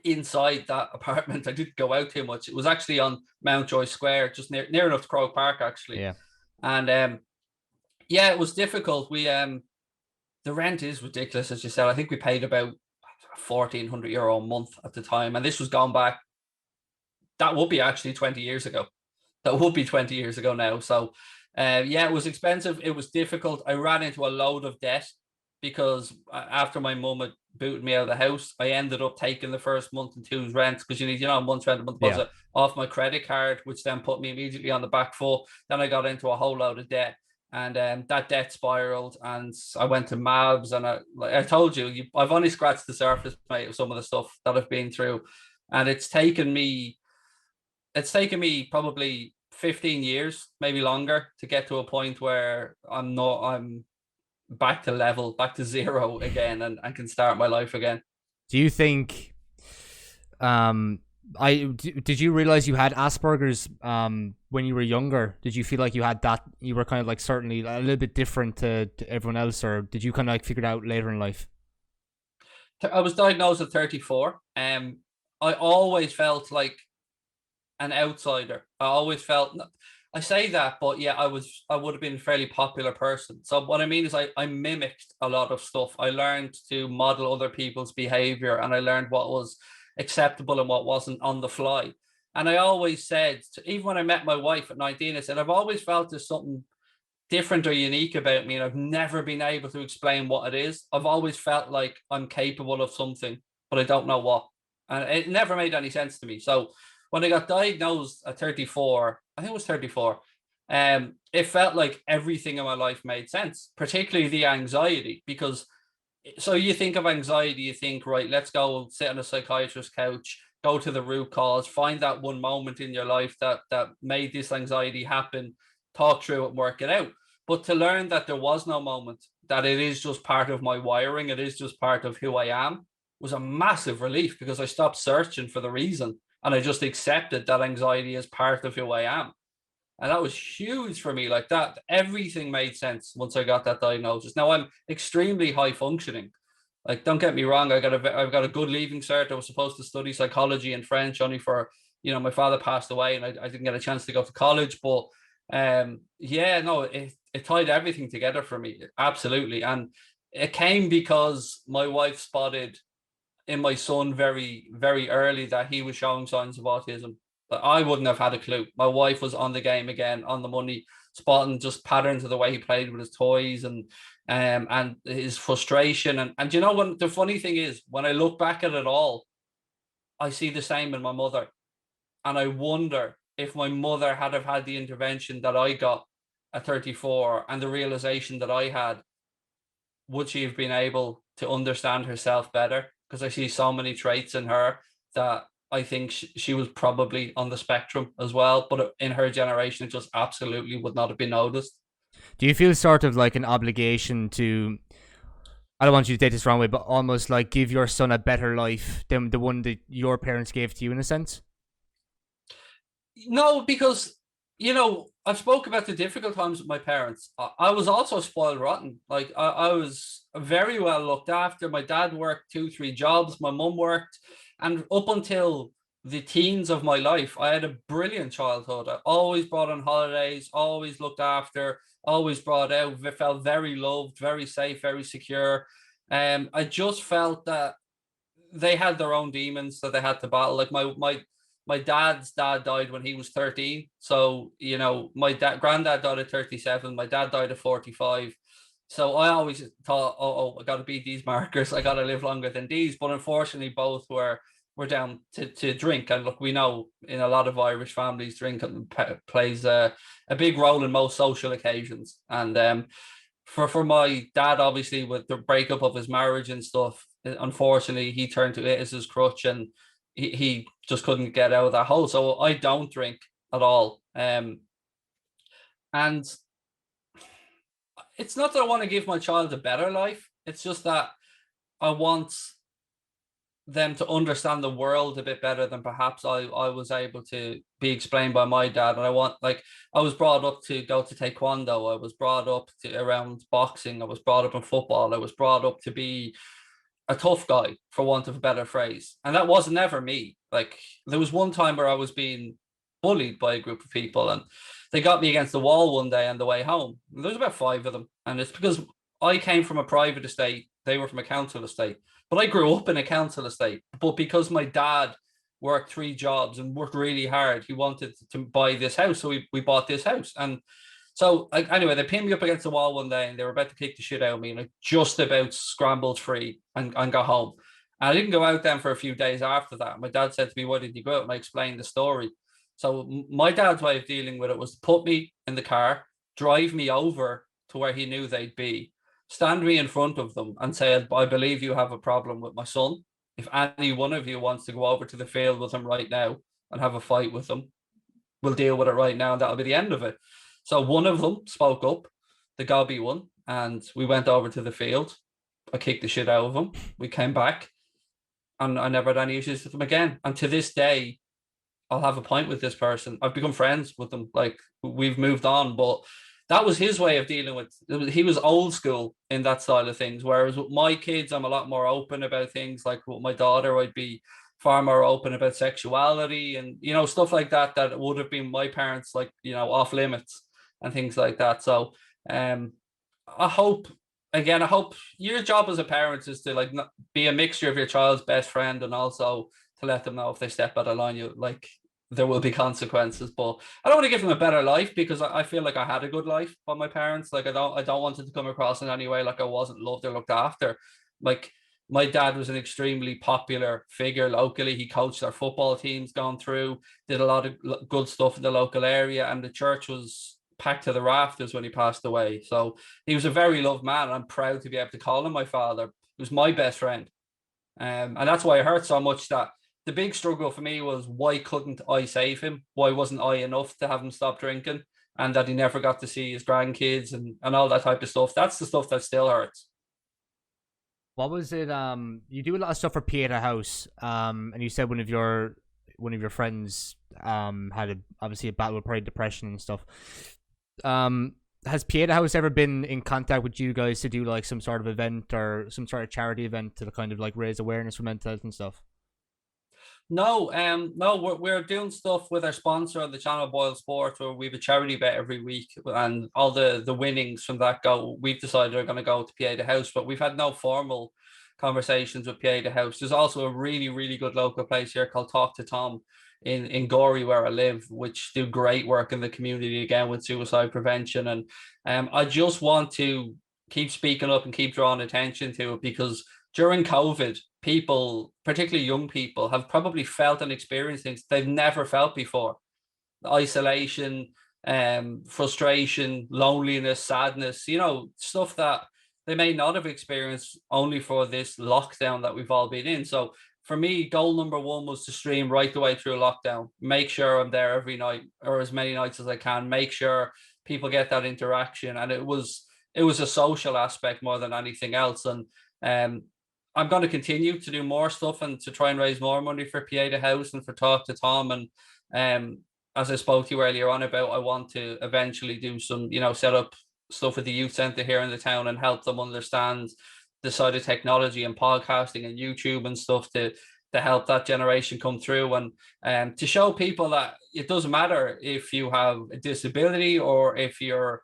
inside that apartment. I didn't go out too much. It was actually on Mountjoy Square, just near enough to Croke Park, actually. Yeah. And yeah, it was difficult. We the rent is ridiculous, as you said. I think we paid about €1,400 a month at the time, and this was gone back. That would be actually 20 years ago. That would be 20 years ago now. So yeah, it was expensive. It was difficult. I ran into a load of debt, because after my mum had booted me out of the house, I ended up taking the first month and 2's rent, because you need, a month's rent, a month deposit, off my credit card, which then put me immediately on the back foot. Then I got into a whole load of debt, and that debt spiraled, and I went to MABs, and I told you, I've only scratched the surface, mate, of some of the stuff that I've been through, and it's taken me probably 15 years, maybe longer, to get to a point where I'm back to zero again, and can start my life again. Do you think did you realize you had Asperger's when you were younger? Did you feel like you had that? You were kind of like certainly a little bit different to everyone else, or did you kind of like figure it out later in life? I was diagnosed at 34. I always felt like an outsider. I say that, but yeah, I would have been a fairly popular person. So what I mean is I mimicked a lot of stuff. I learned to model other people's behavior, and I learned what was acceptable and what wasn't on the fly. And I always said, even when I met my wife at 19, I said, I've always felt there's something different or unique about me, and I've never been able to explain what it is. I've always felt like I'm capable of something, but I don't know what. And it never made any sense to me. So when I got diagnosed at 34, I think it was 34, it felt like everything in my life made sense, particularly the anxiety, because so you think of anxiety, you think, right, let's go sit on a psychiatrist's couch, go to the root cause, find that one moment in your life that made this anxiety happen, talk through it, work it out. But to learn that there was no moment, that it is just part of my wiring, it is just part of who I am, was a massive relief, because I stopped searching for the reason. And I just accepted that anxiety is part of who I am. And that was huge for me. Like that, everything made sense once I got that diagnosis. Now I'm extremely high functioning. Like, don't get me wrong, I've got a good leaving cert. I was supposed to study psychology and French, only for, my father passed away and I didn't get a chance to go to college. But yeah, no, it tied everything together for me. Absolutely. And it came because my wife spotted in my son very, very early that he was showing signs of autism. But I wouldn't have had a clue. My wife was on the game again, on the money, spotting just patterns of the way he played with his toys and his frustration. And you know what the funny thing is, when I look back at it all, I see the same in my mother. And I wonder if my mother had have had the intervention that I got at 34 and the realization that I had, would she have been able to understand herself better? Because I see so many traits in her that I think she was probably on the spectrum as well. But in her generation, it just absolutely would not have been noticed. Do you feel sort of like an obligation to, I don't want you to take this the wrong way, but almost like give your son a better life than the one that your parents gave to you in a sense? No, because I've spoke about the difficult times with my parents. I was also spoiled rotten. Like I was very well looked after. My dad worked 2, 3 jobs. My mum worked, and up until the teens of my life, I had a brilliant childhood. I always brought on holidays, always looked after, always brought out. Felt very loved, very safe, very secure. I just felt that they had their own demons that they had to battle. Like my dad's dad died when he was 13. So, my granddad died at 37. My dad died at 45. So I always thought, I got to beat these markers. I got to live longer than these. But unfortunately, both were down to drink. And look, we know in a lot of Irish families, drink plays a big role in most social occasions. And for my dad, obviously, with the breakup of his marriage and stuff, unfortunately, he turned to it as his crutch, and he just couldn't get out of that hole. So I don't drink at all. And it's not that I want to give my child a better life. It's just that I want them to understand the world a bit better than perhaps I was able to be explained by my dad. And I was brought up to go to taekwondo. I was brought up to around boxing. I was brought up in football. I was brought up to be a tough guy, for want of a better phrase. And that was never me. Like, there was one time where I was being bullied by a group of people, and they got me against the wall one day on the way home. There was about 5 of them. And it's because I came from a private estate. They were from a council estate. But I grew up in a council estate. But because my dad worked 3 jobs and worked really hard, he wanted to buy this house. So we bought this house. And so anyway, they pinned me up against the wall one day, and they were about to kick the shit out of me, and I just about scrambled free and got home. And I didn't go out then for a few days after that. My dad said to me, "Why did you go out?" And I explained the story. So my dad's way of dealing with it was to put me in the car, drive me over to where he knew they'd be, stand me in front of them and say, "I believe you have a problem with my son. If any one of you wants to go over to the field with him right now and have a fight with him, we'll deal with it right now, and that'll be the end of it." So one of them spoke up, the gobby one, and we went over to the field. I kicked the shit out of him. We came back, and I never had any issues with him again. And to this day, I'll have a pint with this person. I've become friends with them. Like, we've moved on, but that was his way of dealing with. He was old school in that style of things. Whereas with my kids, I'm a lot more open about things. Like with my daughter, I'd be far more open about sexuality and stuff like that. That would have been my parents, like, off limits and things like that. So I hope your job as a parent is to like be a mixture of your child's best friend and also to let them know if they step out of line, there will be consequences. But I don't want to give them a better life, because I feel like I had a good life by my parents. Like, I don't want it to come across in any way like I wasn't loved or looked after. Like, my dad was an extremely popular figure locally. He coached our football teams going through, did a lot of good stuff in the local area, and the church was packed to the rafters when he passed away. So he was a very loved man. I'm proud to be able to call him my father. He was my best friend. And that's why it hurt so much. That the big struggle for me was, why couldn't I save him? Why wasn't I enough to have him stop drinking? And that he never got to see his grandkids and all that type of stuff. That's the stuff that still hurts. What was it? You do a lot of stuff for Pieta House. And you said one of your friends had obviously a battle with probably depression and stuff. Has Pieta House ever been in contact with you guys to do like some sort of event or some sort of charity event to kind of like raise awareness for mental health and stuff? No, we're doing stuff with our sponsor on the channel, Boyle Sport, where we have a charity bet every week, and all the winnings from that go. We've decided are going to go to PA the House, but we've had no formal conversations with PA the House. There's also a really, really good local place here called Talk to Tom in Gorey, where I live, which do great work in the community again with suicide prevention. And I just want to keep speaking up and keep drawing attention to it, because during COVID, people, particularly young people, have probably felt and experienced things they've never felt before. Isolation, frustration, loneliness, sadness, stuff that they may not have experienced only for this lockdown that we've all been in. So for me, goal number one was to stream right the way through lockdown, make sure I'm there every night or as many nights as I can, make sure people get that interaction. And it was a social aspect more than anything else. And I'm going to continue to do more stuff and to try and raise more money for PA the House and for Talk to Tom. And as I spoke to you earlier on about, I want to eventually do some, set up stuff with the youth centre here in the town and help them understand the side of technology and podcasting and YouTube and stuff to help that generation come through, and to show people that it doesn't matter if you have a disability or if you're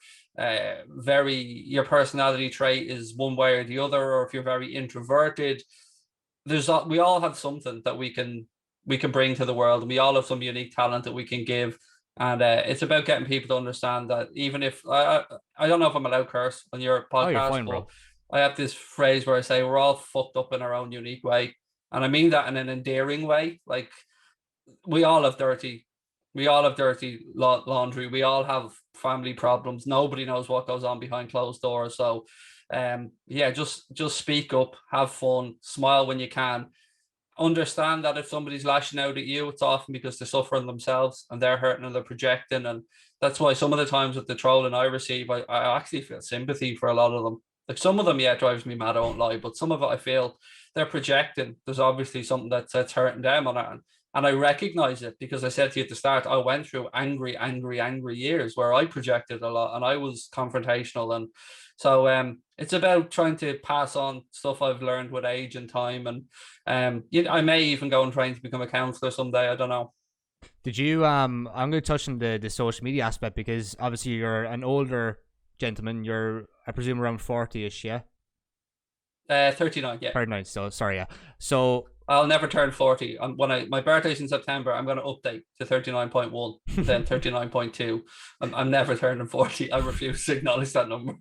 your personality trait is one way or the other, or if you're very introverted. We all have something that we can bring to the world, and we all have some unique talent that we can give. And it's about getting people to understand that even if I don't know if I'm allowed to curse on your podcast, you're fine, bro. I have this phrase where I say we're all fucked up in our own unique way, and I mean that in an endearing way. Like we all have dirty laundry. We all have family problems. Nobody knows what goes on behind closed doors. So, just speak up, have fun, smile when you can. Understand that if somebody's lashing out at you, it's often because they're suffering themselves and they're hurting and they're projecting. And that's why some of the times with the trolling I receive, I actually feel sympathy for a lot of them. Like some of them, it drives me mad, I won't lie, but some of it I feel they're projecting. There's obviously something that's hurting them on it. And I recognize it, because I said to you at the start, I went through angry years where I projected a lot and I was confrontational. And so it's about trying to pass on stuff I've learned with age and time. And I may even go and train to become a counselor someday. I don't know. Did you, I'm going to touch on the social media aspect, because obviously you're an older gentleman. You're, I presume, around 40-ish, yeah? 39, yeah. 39, so sorry, yeah. So I'll never turn 40. My birthday's in September, I'm going to update to 39.1, then 39.2. I'm never turning 40. I refuse to acknowledge that number.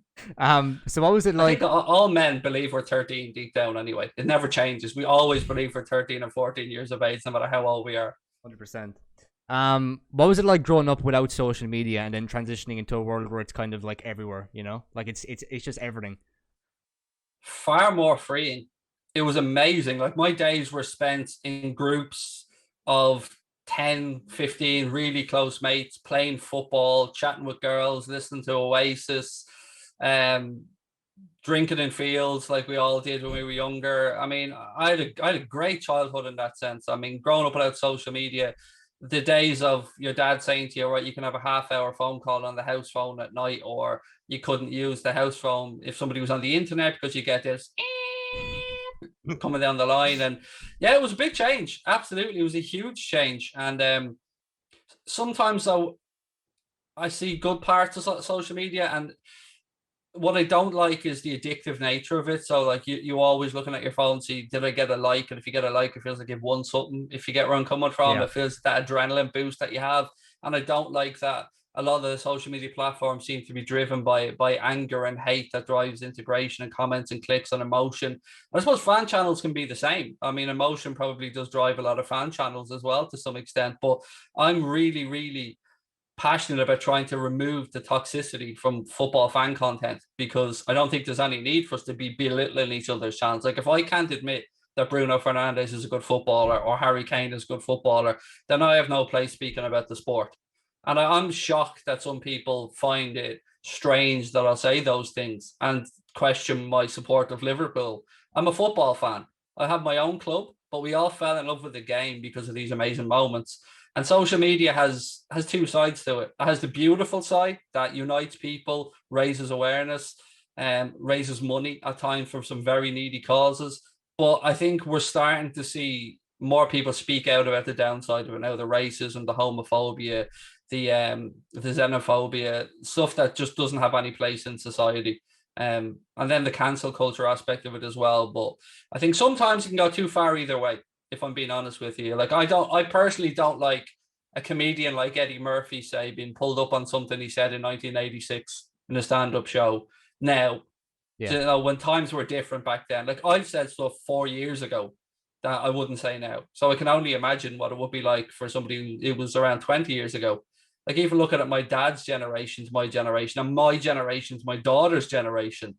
So what was it like? I think all men believe we're 13 deep down anyway. It never changes. We always believe we're 13 or 14 years of age, no matter how old we are. 100%. What was it like growing up without social media and then transitioning into a world where it's kind of like everywhere, Like it's just everything. Far more freeing. It was amazing. Like my days were spent in groups of 10, 15 really close mates, playing football, chatting with girls, listening to Oasis, drinking in fields like we all did when we were younger. I mean, I had a great childhood in that sense. I mean, growing up without social media, the days of your dad saying to you, right, you can have a half-hour phone call on the house phone at night, or you couldn't use the house phone if somebody was on the internet because you get this coming down the line. And yeah, it was a big change. Absolutely, it was a huge change. And sometimes though, I see good parts of social media, and what I don't like is the addictive nature of it. So like you always looking at your phone, see, did I get a like? And if you get a like, it feels like you've won something. If you get where I'm coming from, It feels that adrenaline boost that you have. And I don't like that a lot of the social media platforms seem to be driven by anger and hate that drives integration and comments and clicks and emotion. I suppose fan channels can be the same. I mean, emotion probably does drive a lot of fan channels as well to some extent, but I'm really, really passionate about trying to remove the toxicity from football fan content, because I don't think there's any need for us to be belittling each other's channels. Like if I can't admit that Bruno Fernandes is a good footballer or Harry Kane is a good footballer, then I have no place speaking about the sport. And I'm shocked that some people find it strange that I'll say those things and question my support of Liverpool. I'm a football fan. I have my own club, but we all fell in love with the game because of these amazing moments. And social media has two sides to it. It has the beautiful side that unites people, raises awareness, raises money at times for some very needy causes. But I think we're starting to see more people speak out about the downside of it now, the racism, the homophobia, the xenophobia, stuff that just doesn't have any place in society. And then the cancel culture aspect of it as well. But I think sometimes it can go too far either way, if I'm being honest with you. Like I personally don't like a comedian like Eddie Murphy, say, being pulled up on something he said in 1986 in a stand-up show. Now, Yeah. you know, when times were different back then, like I've said stuff 4 years ago that I wouldn't say now. So I can only imagine what it would be like for somebody who it was around 20 years ago. Like even looking at my dad's generation to my generation, and my generation to my daughter's generation.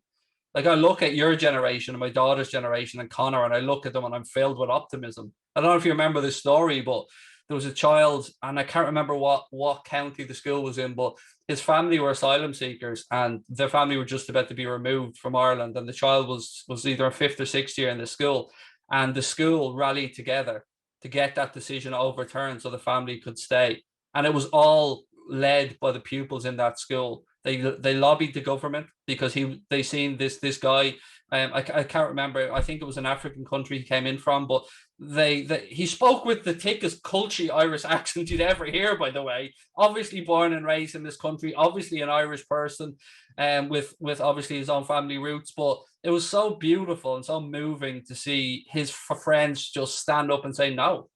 Like I look at your generation and my daughter's generation and Connor, and I look at them and I'm filled with optimism. I don't know if you remember this story, but there was a child, and I can't remember what county the school was in, but his family were asylum seekers, and their family were just about to be removed from Ireland, and the child was either a fifth or sixth year in the school, and the school rallied together to get that decision overturned so the family could stay, and it was all led by the pupils in that school. They lobbied the government because they seen this guy. I can't remember. I think it was an African country he came in from, but he spoke with the thickest culture Irish accent you'd ever hear. By the way, obviously born and raised in this country, obviously an Irish person, with obviously his own family roots. But it was so beautiful and so moving to see his friends just stand up and say, no,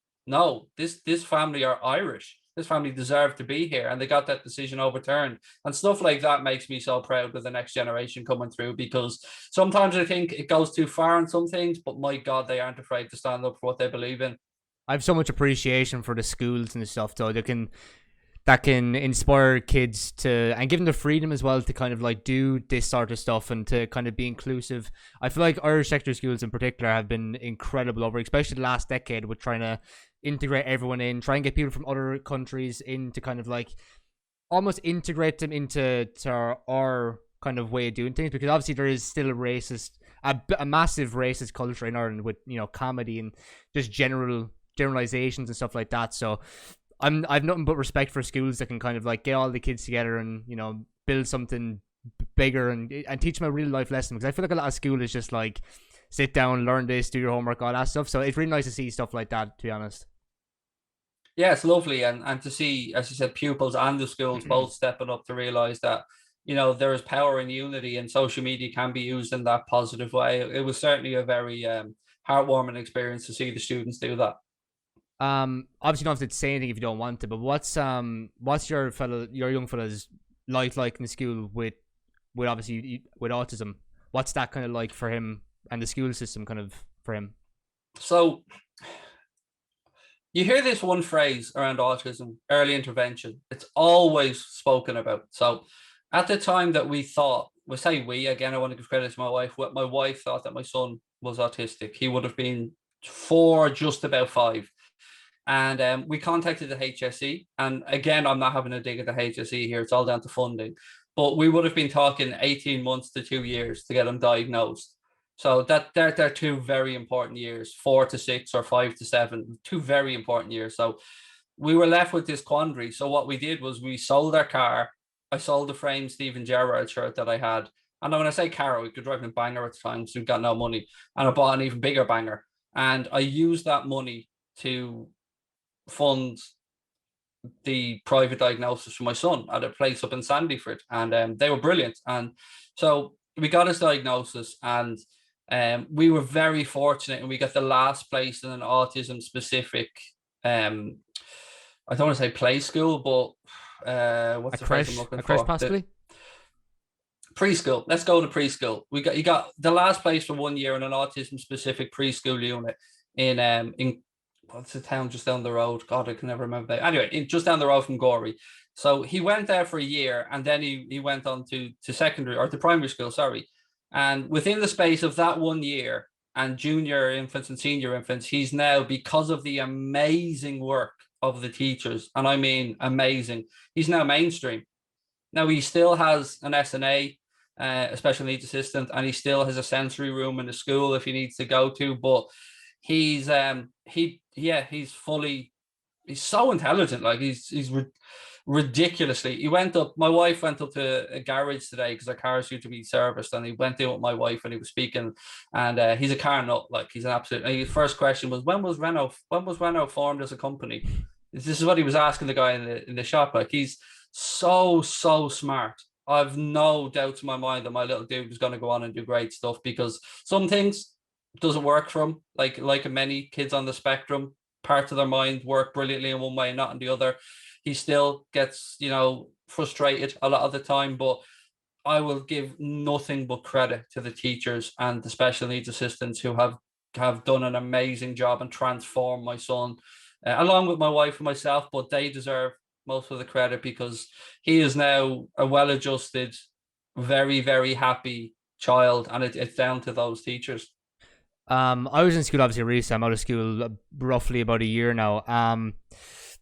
this family are Irish. This family deserved to be here, and they got that decision overturned. And stuff like that makes me so proud with the next generation coming through, because sometimes I think it goes too far on some things, but my God, they aren't afraid to stand up for what they believe in. I have so much appreciation for the schools and stuff, though. That can inspire kids to, and give them the freedom as well to kind of like do this sort of stuff and to kind of be inclusive. I feel like Irish sector schools in particular have been incredible over, especially the last decade, with trying to integrate everyone in, try and get people from other countries in to kind of like almost integrate them into our kind of way of doing things, because obviously there is still a massive racist culture in Ireland with, you know, comedy and just generalizations and stuff like that. So I've nothing but respect for schools that can kind of like get all the kids together and, you know, build something bigger and teach them a real life lesson, because I feel like a lot of school is just like sit down, learn this, do your homework, all that stuff. So it's really nice to see stuff like that, to be honest. Yeah, it's lovely, and to see, as you said, pupils and the schools both stepping up to realize that, you know, there is power in unity, and social media can be used in that positive way. It was certainly a very heartwarming experience to see the students do that. Obviously you don't have to say anything if you don't want to, but what's your young fella's life like in the school with obviously with autism? What's that kind of like for him, and the school system kind of for him? So you hear this one phrase around autism, early intervention. It's always spoken about. So at the time that we say we, again, I want to give credit to my wife. My wife thought that my son was autistic. He would have been 4, just about 5. And we contacted the HSE. And again, I'm not having a dig at the HSE here. It's all down to funding. But we would have been talking 18 months to 2 years to get him diagnosed. So they're 2 very important years, 4 to 6 or 5 to 7, 2 very important years. So we were left with this quandary. So what we did was we sold our car. I sold the frame Steven Gerrard shirt that I had. And when I say car, we could drive in a banger at the time, so we got no money. And I bought an even bigger banger. And I used that money to fund the private diagnosis for my son at a place up in Sandyford. And they were brilliant. And so we got his diagnosis, and we were very fortunate, and we got the last place in an autism specific I don't want to say play school, but what's the phrase I'm looking for? A creche, possibly? Preschool. Let's go to preschool. You got the last place for 1 year in an autism specific preschool unit in what's the town just down the road? God, I can never remember that. Anyway, just down the road from Gorey. So he went there for a year, and then he went on to secondary, or to primary school, sorry. And within the space of that 1 year, and junior infants and senior infants, he's now, because of the amazing work of the teachers, and I mean amazing, he's now mainstream. Now he still has an SNA, a special needs assistant, and he still has a sensory room in the school if he needs to go to, but he's he's so intelligent. Like he's ridiculously. He went up. My wife went up to a garage today because our car is due to be serviced, and he went in with my wife and he was speaking. And he's a car nut, like he's an absolute. His first question was, "When was Renault? When was Renault formed as a company?" This is what he was asking the guy in the shop. Like he's so smart. I've no doubts in my mind that my little dude is going to go on and do great stuff, because some things doesn't work for him. Like many kids on the spectrum, parts of their mind work brilliantly in one way, not in the other. He still gets, frustrated a lot of the time, but I will give nothing but credit to the teachers and the special needs assistants who have done an amazing job and transformed my son, along with my wife and myself. But they deserve most of the credit, because he is now a well-adjusted, very, very happy child, and it's down to those teachers. I was in school obviously recently. I'm out of school roughly about a year now.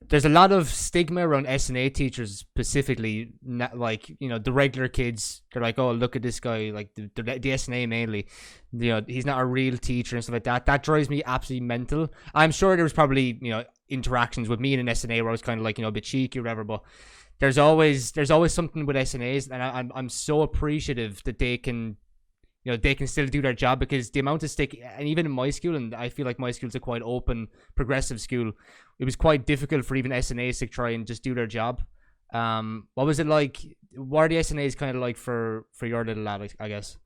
There's a lot of stigma around SNA teachers specifically, like, the regular kids. They're like, oh, look at this guy, like the SNA mainly, he's not a real teacher and stuff like that. That drives me absolutely mental. I'm sure there was probably, interactions with me in an SNA where I was kind of like, a bit cheeky or whatever, but there's always something with SNAs, and I'm so appreciative that they can still do their job, because the amount of stick, and even in my school, and I feel like my school's a quite open, progressive school, it was quite difficult for even SNAs to try and just do their job. What was it like? What are the SNAs kind of like for your little lad, I guess?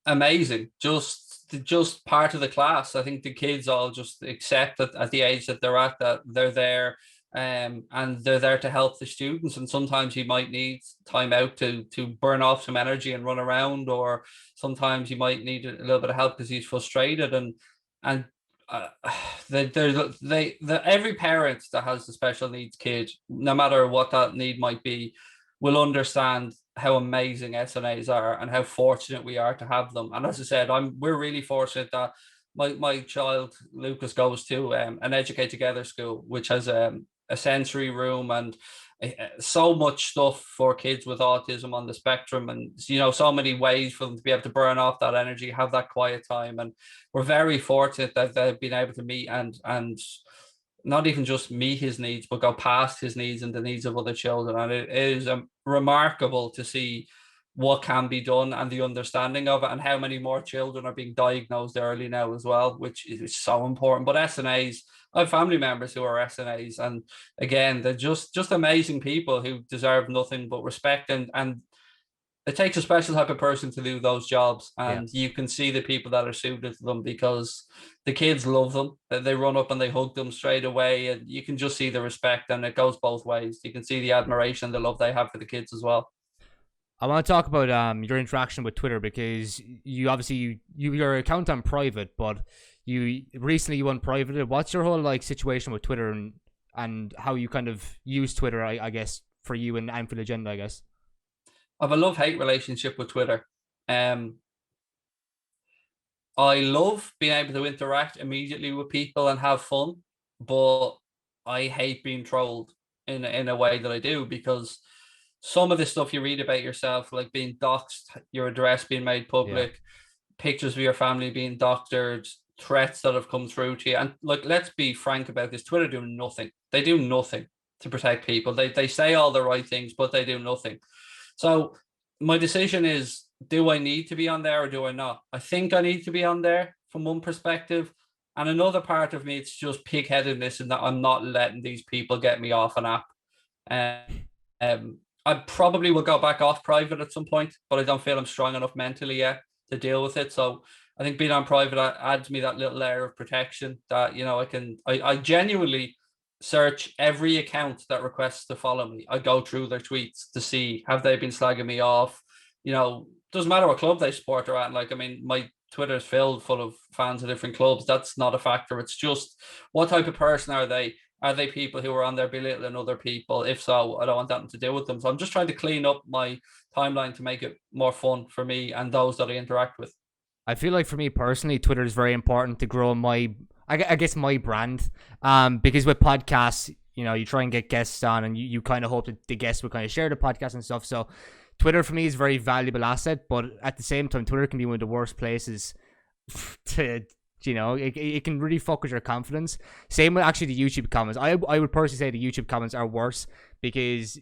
Amazing. Just part of the class. I think the kids all just accept that at the age that they're at, that they're there, and they're there to help the students. And sometimes you might need time out to burn off some energy and run around, or sometimes you might need a little bit of help because he's frustrated. And every parent that has a special needs kid, no matter what that need might be, will understand how amazing SNAs are and how fortunate we are to have them. And as I said, we're really fortunate that my child Lucas goes to an Educate Together school, which has a sensory room and so much stuff for kids with autism on the spectrum, and so many ways for them to be able to burn off that energy, have that quiet time. And we're very fortunate that they've been able to meet and not even just meet his needs, but go past his needs and the needs of other children. And it is remarkable to see what can be done and the understanding of it, and how many more children are being diagnosed early now as well, which is so important. But SNAs, I have family members who are SNAs, and again, they're just amazing people who deserve nothing but respect. And it takes a special type of person to do those jobs, and you can see the people that are suited to them, because the kids love them. They run up and they hug them straight away, and you can just see the respect, and it goes both ways. You can see the admiration, the love they have for the kids as well. I want to talk about your interaction with Twitter, because you obviously your account on private, but you recently went private. What's your whole situation with Twitter, and how you kind of use Twitter, I guess, for you and Anfield Agenda, I guess? I have a love-hate relationship with Twitter. I love being able to interact immediately with people and have fun, but I hate being trolled in a way that I do, because some of the stuff you read about yourself, like being doxxed, your address being made public, pictures of your family being doctored, threats that have come through to you. And let's be frank about this, Twitter do nothing. They do nothing to protect people. They say all the right things, but they do nothing. So my decision is, do I need to be on there or do I not? I think I need to be on there from one perspective. And another part of me, it's just pig-headedness, in that I'm not letting these people get me off an app. I probably will go back off private at some point, but I don't feel I'm strong enough mentally yet to deal with it. So I think being on private adds me that little layer of protection that, I genuinely search every account that requests to follow me. I go through their tweets to see, have they been slagging me off? Doesn't matter what club they support or at. My Twitter is filled full of fans of different clubs. That's not a factor. It's just, what type of person are they? Are they people who are on there belittling other people? If so, I don't want that to do with them. So I'm just trying to clean up my timeline to make it more fun for me and those that I interact with. I feel like for me personally, Twitter is very important to grow I guess my brand. Because with podcasts, you try and get guests on, and you kind of hope that the guests will kind of share the podcast and stuff. So Twitter for me is a very valuable asset, but at the same time, Twitter can be one of the worst places to You know, it can really fuck with your confidence. Same with actually the YouTube comments. I would personally say the YouTube comments are worse because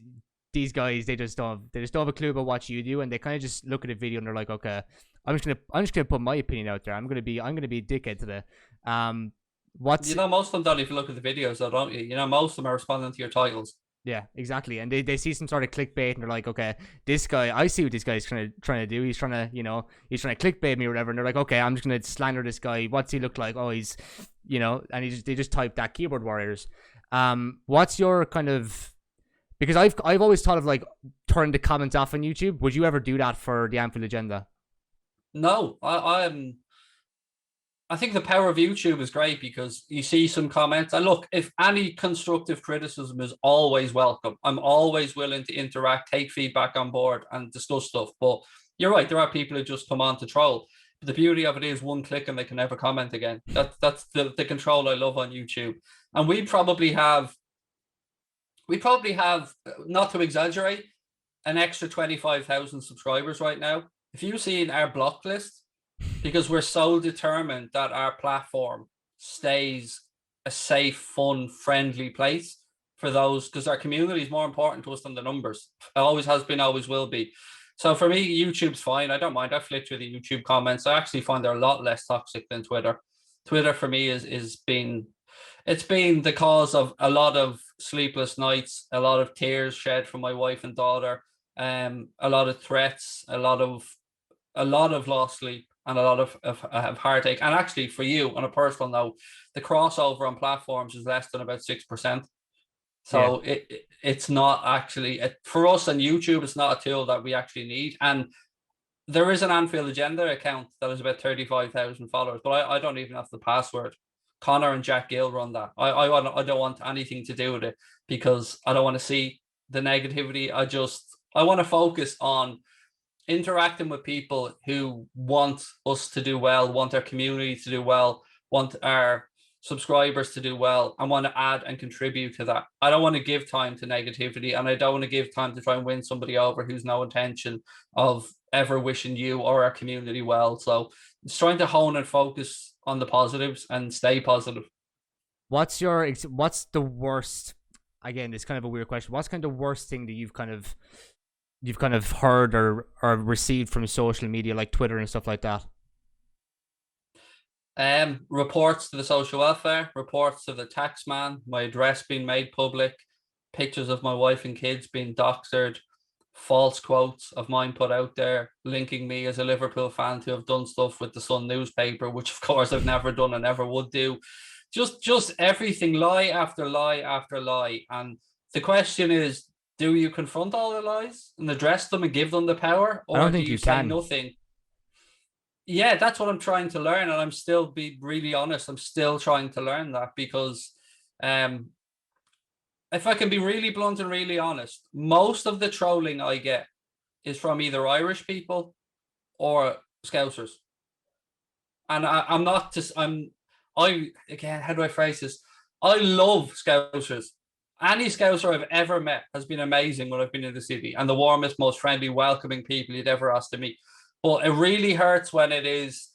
these guys they just don't have a clue about what you do, and they kind of just look at a video and they're like, okay, I'm just gonna put my opinion out there. I'm gonna be a dickhead today. You know, most of them don't even look at the videos, though, don't you? You know, most of them are responding to your titles. Yeah, exactly. And they see some sort of clickbait and they're like, okay, this guy, I see what this guy's trying to do. He's trying to, you know, he's trying to clickbait me or whatever. And they're like, okay, I'm just gonna slander this guy. What's he look like? Oh, he's, you know, and they just type that keyboard warriors. What's your kind of, because I've always thought of like turning the comments off on YouTube. Would you ever do that for the Anfield Agenda? No, I think the power of YouTube is great because you see some comments. And look, if any constructive criticism is always welcome, I'm always willing to interact, take feedback on board and discuss stuff. But you're right, there are people who just come on to troll. But the beauty of it is one click and they can never comment again. That's the control I love on YouTube. And we probably have, not to exaggerate, an extra 25,000 subscribers right now. If you see in our block list, because we're so determined that our platform stays a safe, fun, friendly place for those, because our community is more important to us than the numbers. It always has been, always will be. So for me, YouTube's fine. I don't mind. I flick through the YouTube comments. I actually find they're a lot less toxic than Twitter. Twitter for me it's been the cause of a lot of sleepless nights, a lot of tears shed from my wife and daughter, a lot of threats, a lot of lost sleep, and a lot of heartache. And actually, for you, on a personal note, the crossover on platforms is less than about 6%. So yeah. It's not actually, for us on YouTube, it's not a tool that we actually need. And there is an Anfield Agenda account that has about 35,000 followers, but I don't even have the password. Connor and Jack Gill run that. I don't want anything to do with it because I don't want to see the negativity. I want to focus on interacting with people who want us to do well, want our community to do well, want our subscribers to do well, and want to add and contribute to that. I don't want to give time to negativity, and I don't want to give time to try and win somebody over who's no intention of ever wishing you or our community well. So it's trying to hone and focus on the positives and stay positive. What's the worst, again, it's kind of a weird question, what's kind of the worst thing that you've kind of heard or received from social media like Twitter and stuff like that? Reports to the social welfare, reports to the tax man, my address being made public, pictures of my wife and kids being doxered, false quotes of mine put out there, linking me as a Liverpool fan to have done stuff with the Sun newspaper, which of course I've never done and never would do. Just everything, lie after lie after lie. And the question is, do you confront all the lies and address them and give them the power, or do you say nothing? Yeah, that's what I'm trying to learn, and I'm still, be really honest, I'm still trying to learn that because if I can be really blunt and really honest, most of the trolling I get is from either Irish people or Scousers. And again, how do I phrase this? I love Scousers. Any Scouser I've ever met has been amazing when I've been in the city, and the warmest, most friendly, welcoming people you'd ever ask to meet. But it really hurts when it is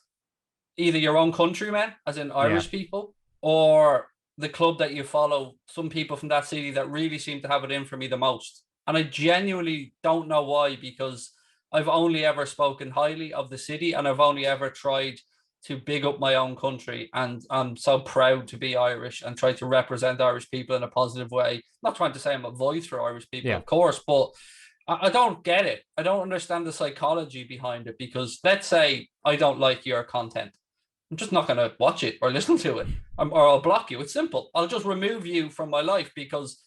either your own countrymen, as in Irish people, or the club that you follow, some people from that city that really seem to have it in for me the most. And I genuinely don't know why, because I've only ever spoken highly of the city, and I've only ever tried to big up my own country, and I'm so proud to be Irish and try to represent Irish people in a positive way. Not trying to say I'm a voice for Irish people, of course, but I don't get it. I don't understand the psychology behind it, because let's say I don't like your content. I'm just not going to watch it or listen to it, or I'll block you. It's simple. I'll just remove you from my life, because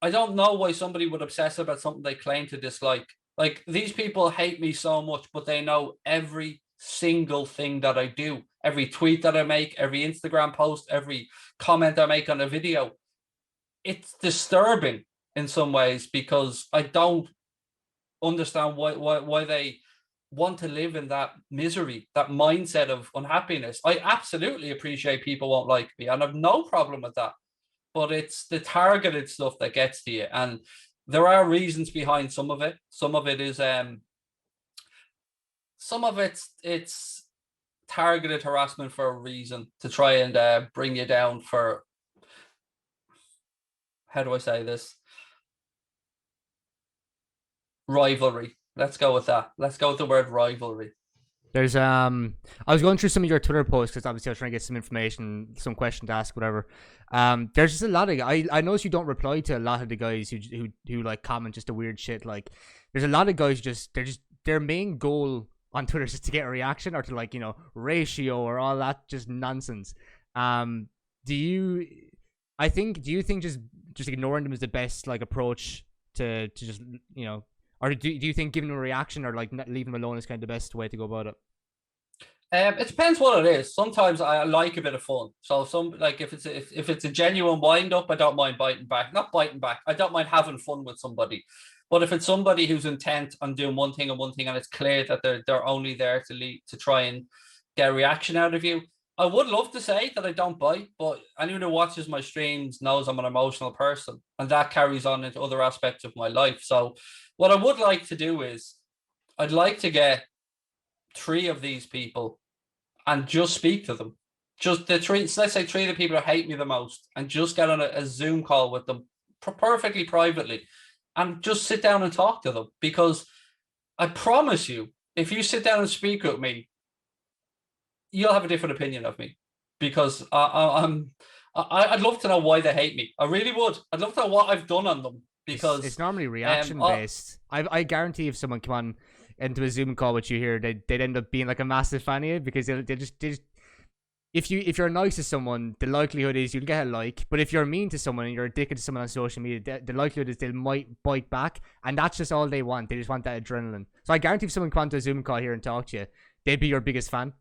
I don't know why somebody would obsess about something they claim to dislike. Like, these people hate me so much, but they know every single thing that I do, every tweet that I make, every Instagram post, every comment I make on a video. It's disturbing in some ways, because I don't understand why they want to live in that misery, that mindset of unhappiness. I absolutely appreciate people won't like me, and I've no problem with that. But it's the targeted stuff that gets to you, and there are reasons behind some of it. Some of it is it's targeted harassment for a reason, to try and bring you down for, how do I say this? Rivalry. Let's go with that. Let's go with the word rivalry. There's I was going through some of your Twitter posts because obviously I was trying to get some information, some question to ask, whatever. There's just a lot of I notice you don't reply to a lot of the guys who like comment just the weird shit. Like, there's a lot of guys their main goal on Twitter is just to get a reaction or to, like, ratio or all that just nonsense. Do you think just ignoring them is the best, like, approach to just, or do you think giving them a reaction or, like, leaving them alone is kind of the best way to go about it? It depends what it is. Sometimes I like a bit of fun. So if it's a genuine wind up, I don't mind biting back. Not biting back. I don't mind having fun with somebody. But if it's somebody who's intent on doing one thing and it's clear that they're only there to try and get a reaction out of you, I would love to say that I don't bite, but anyone who watches my streams knows I'm an emotional person, and that carries on into other aspects of my life. So what I would like to do is I'd like to get 3 of these people and just speak to them. Just the 3, let's say 3 of the people who hate me the most, and just get on a Zoom call with them perfectly privately and just sit down and talk to them. Because I promise you, if you sit down and speak with me, you'll have a different opinion of me, because I'd love to know why they hate me. I really would. I'd love to know what I've done on them, because it's normally reaction based. I guarantee if someone come on into a Zoom call with you here, they'd end up being like a massive fan of you, because they just if you're nice to someone, the likelihood is you'll get a like. But if you're mean to someone and you're addicted to someone on social media, the likelihood is they might bite back, and that's just all they want. They just want that adrenaline. So I guarantee if someone come onto a Zoom call here and talk to you, they'd be your biggest fan.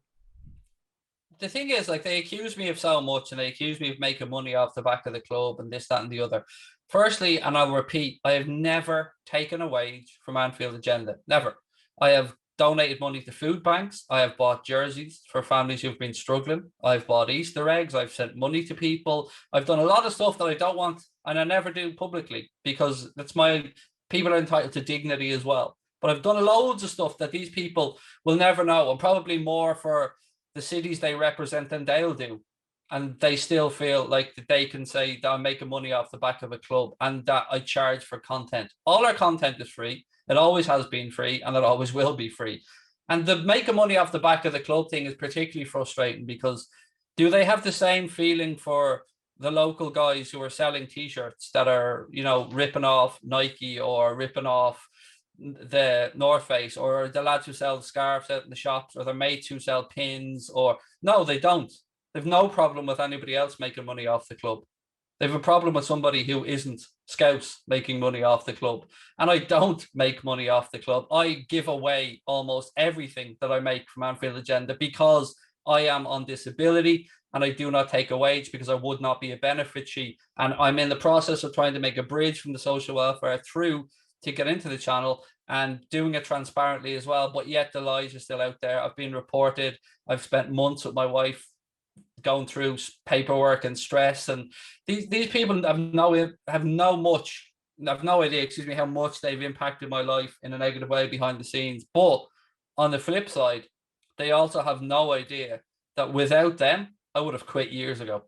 The thing is, like, they accuse me of so much, and they accuse me of making money off the back of the club and this, that, and the other. Firstly, and I'll repeat, I have never taken a wage from Anfield Agenda. Never. I have donated money to food banks. I have bought jerseys for families who've been struggling. I've bought Easter eggs. I've sent money to people. I've done a lot of stuff that I don't want, and I never do publicly, because that's people are entitled to dignity as well. But I've done loads of stuff that these people will never know, and probably more for the cities they represent than they'll do. And they still feel like that they can say that I'm making money off the back of a club and that I charge for content. All our content is free. It always has been free, and it always will be free. And the making money off the back of the club thing is particularly frustrating, because do they have the same feeling for the local guys who are selling T-shirts that are, ripping off Nike or ripping off the North Face, or the lads who sell scarves out in the shops, or their mates who sell pins? Or no, they don't. They've no problem with anybody else making money off the club. They have a problem with somebody who isn't Scouts making money off the club. And I don't make money off the club. I give away almost everything that I make from Anfield Agenda, because I am on disability and I do not take a wage, because I would not be a beneficiary. And I'm in the process of trying to make a bridge from the social welfare through to get into the channel, and doing it transparently as well. But yet the lies are still out there. I've been reported. I've spent months with my wife going through paperwork and stress, and these people have no idea, how much they've impacted my life in a negative way behind the scenes. But on the flip side, they also have no idea that without them, I would have quit years ago.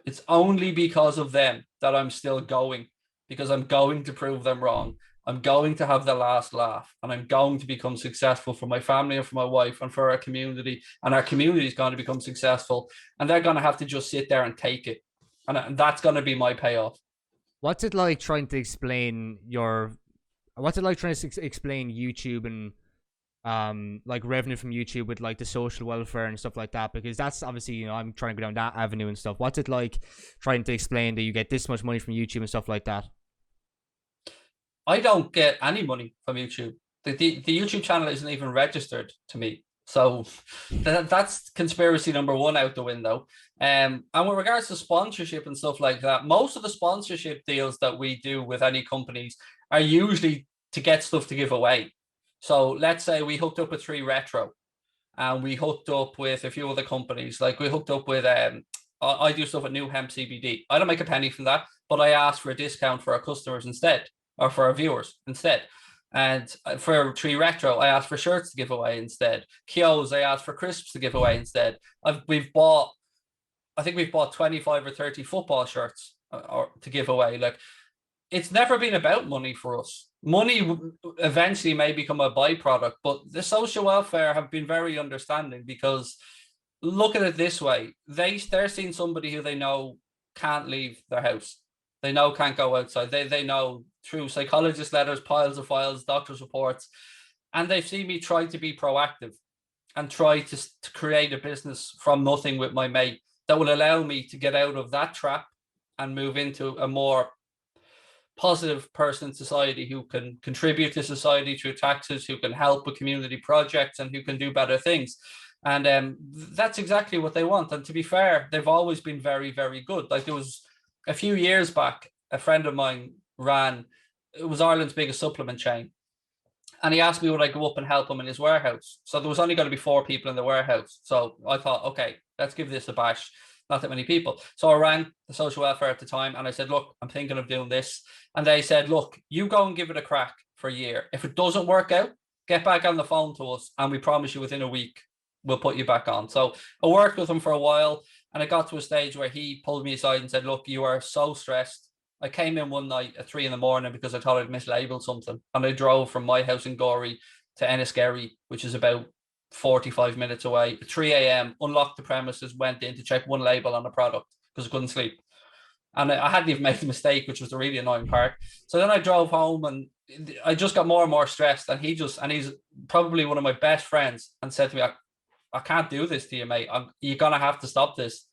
It's only because of them that I'm still going, because I'm going to prove them wrong. I'm going to have the last laugh, and I'm going to become successful for my family and for my wife and for our community. And our community is going to become successful, and they're going to have to just sit there and take it. And that's going to be my payoff. What's it like trying to explain YouTube and like revenue from YouTube with like the social welfare and stuff like that? Because that's obviously, I'm trying to go down that avenue and stuff. What's it like trying to explain that you get this much money from YouTube and stuff like that? I don't get any money from YouTube. The YouTube channel isn't even registered to me. So that's conspiracy number 1 out the window. And with regards to sponsorship and stuff like that, most of the sponsorship deals that we do with any companies are usually to get stuff to give away. So let's say we hooked up with 3 Retro, and we hooked up with a few other companies. Like we hooked up with, I do stuff at New Hemp CBD. I don't make a penny from that, but I ask for a discount for our customers instead, or for our viewers instead. And for Tree Retro, I asked for shirts to give away instead. Kyo's, I asked for crisps to give away instead. I think we've bought 25 or 30 football shirts or to give away. Like, it's never been about money for us. Money eventually may become a byproduct, but the social welfare have been very understanding, because look at it this way. They're seeing somebody who they know can't leave their house. They know can't go outside. They know through psychologist letters, piles of files, doctor's reports, and they've seen me try to be proactive and try to create a business from nothing with my mate that will allow me to get out of that trap and move into a more positive person in society who can contribute to society through taxes, who can help with community projects, and who can do better things. And that's exactly what they want. And to be fair, they've always been very, very good. Like, there was a few years back, a friend of mine it was Ireland's biggest supplement chain. And he asked me would I go up and help him in his warehouse. So there was only going to be 4 people in the warehouse. So I thought, okay, let's give this a bash. Not that many people. So I rang the social welfare at the time and I said, look, I'm thinking of doing this. And they said, look, you go and give it a crack for a year. If it doesn't work out, get back on the phone to us and we promise you within a week, we'll put you back on. So I worked with him for a while and it got to a stage where he pulled me aside and said, look, you are so stressed. I came in one night at 3 a.m. because I thought I'd mislabeled something. And I drove from my house in Gorey to Enniskerry, which is about 45 minutes away. At 3 a.m., unlocked the premises, went in to check one label on the product because I couldn't sleep. And I hadn't even made the mistake, which was the really annoying part. So then I drove home and I just got more and more stressed. And he's probably one of my best friends, and said to me, I can't do this to you, mate. You're going to have to stop this.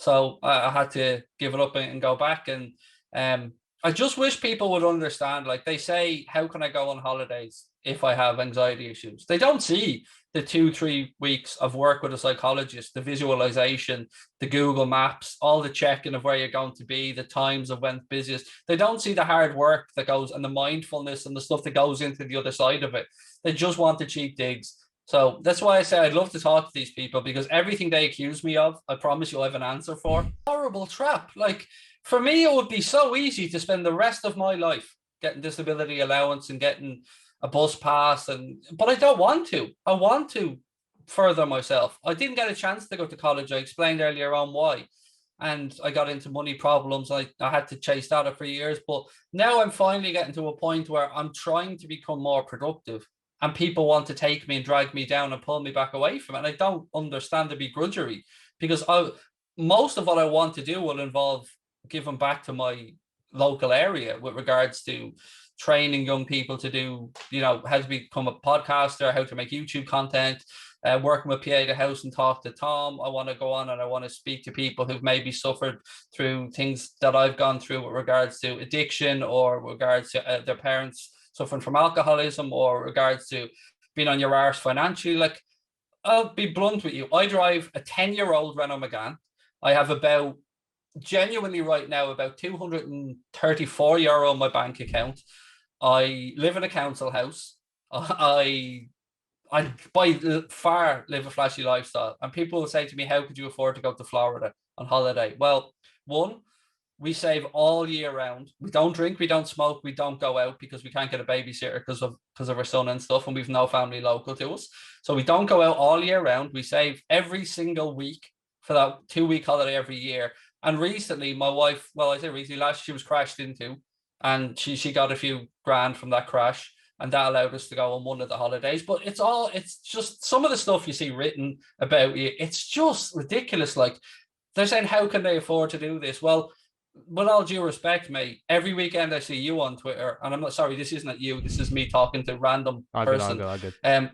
So I had to give it up and go back. And I just wish people would understand, like they say, how can I go on holidays if I have anxiety issues? They don't see the 2-3 weeks of work with a psychologist, the visualization, the Google Maps, all the checking of where you're going to be, the times of when busiest. They don't see the hard work that goes and the mindfulness and the stuff that goes into the other side of it. They just want the cheap digs. So that's why I say I'd love to talk to these people, because everything they accuse me of, I promise you I have an answer for. Horrible trap. Like, for me, it would be so easy to spend the rest of my life getting disability allowance and getting a bus pass, but I don't want to. I want to further myself. I didn't get a chance to go to college. I explained earlier on why. And I got into money problems. I had to chase that for years. But now I'm finally getting to a point where I'm trying to become more productive. And people want to take me and drag me down and pull me back away from it. And I don't understand the begrudgery, because most of what I want to do will involve giving back to my local area with regards to training young people to do, how to become a podcaster, how to make YouTube content, working with PA the House and Talk to Tom. I want to go on and I want to speak to people who've maybe suffered through things that I've gone through with regards to addiction, or regards to their parents suffering from alcoholism, or regards to being on your arse financially. Like, I'll be blunt with you. I drive a 10-year-old Renault Megane. I have genuinely right now about €234 on my bank account. I live in a council house. I by far live a flashy lifestyle. And people will say to me, how could you afford to go to Florida on holiday? Well, one, we save all year round. We don't drink, we don't smoke, we don't go out because we can't get a babysitter because of our son and stuff, and we've no family local to us. So we don't go out all year round. We save every single week for that 2-week holiday every year. And recently, my wife, last she was crashed into, and she got a few grand from that crash, and that allowed us to go on one of the holidays. But it's just some of the stuff you see written about you, it's just ridiculous. Like, they're saying, how can they afford to do this? Well, with all due respect, mate, every weekend I see you on Twitter, and I'm not sorry, this isn't you, this is me talking to a random person.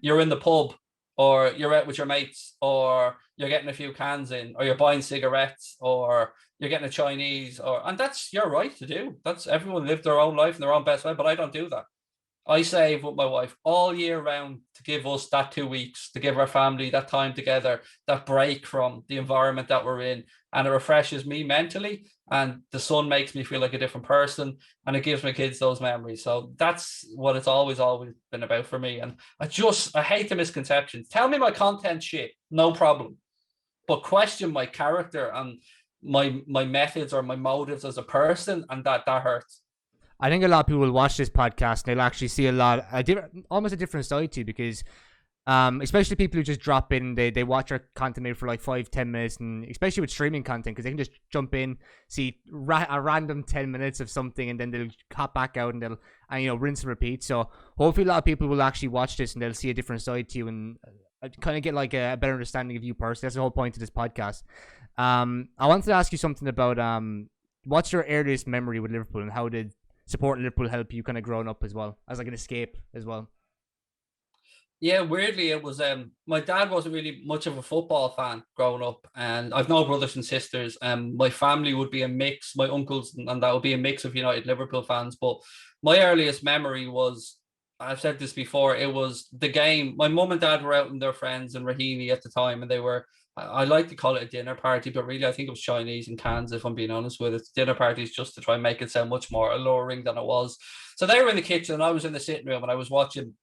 You're in the pub, or you're out with your mates, or you're getting a few cans in, or you're buying cigarettes, or you're getting a Chinese, and that's your right to do. That's everyone live their own life in their own best way, but I don't do that. I save with my wife all year round to give us that 2 weeks, to give our family that time together, that break from the environment that we're in. And it refreshes me mentally, and the sun makes me feel like a different person, and it gives my kids those memories. So that's what it's always been about for me. And I hate the misconceptions. Tell me my content shit, no problem. But question my character and my methods or my motives as a person, and that hurts. I think a lot of people will watch this podcast and they'll actually see almost a different side to you because especially people who just drop in, they watch our content maybe for like 5-10 minutes, and especially with streaming content because they can just jump in, see a random 10 minutes of something, and then they'll hop back out and they'll rinse and repeat. So hopefully a lot of people will actually watch this and they'll see a different side to you and kind of get like a better understanding of you personally. That's the whole point of this podcast. I wanted to ask you something about what's your earliest memory with Liverpool, and how did supporting Liverpool help you kind of growing up as well as like an escape as well? Yeah, weirdly, it was my dad wasn't really much of a football fan growing up, and I've no brothers and sisters. My family would be a mix, my uncles, and that would be a mix of United Liverpool fans. But my earliest memory was, I've said this before, it was the game. My mum and dad were out with their friends in Raheny at the time, and they were, I like to call it a dinner party, but really I think it was Chinese in cans, if I'm being honest with it. Dinner parties just to try and make it sound much more alluring than it was. So they were in the kitchen and I was in the sitting room and I was watching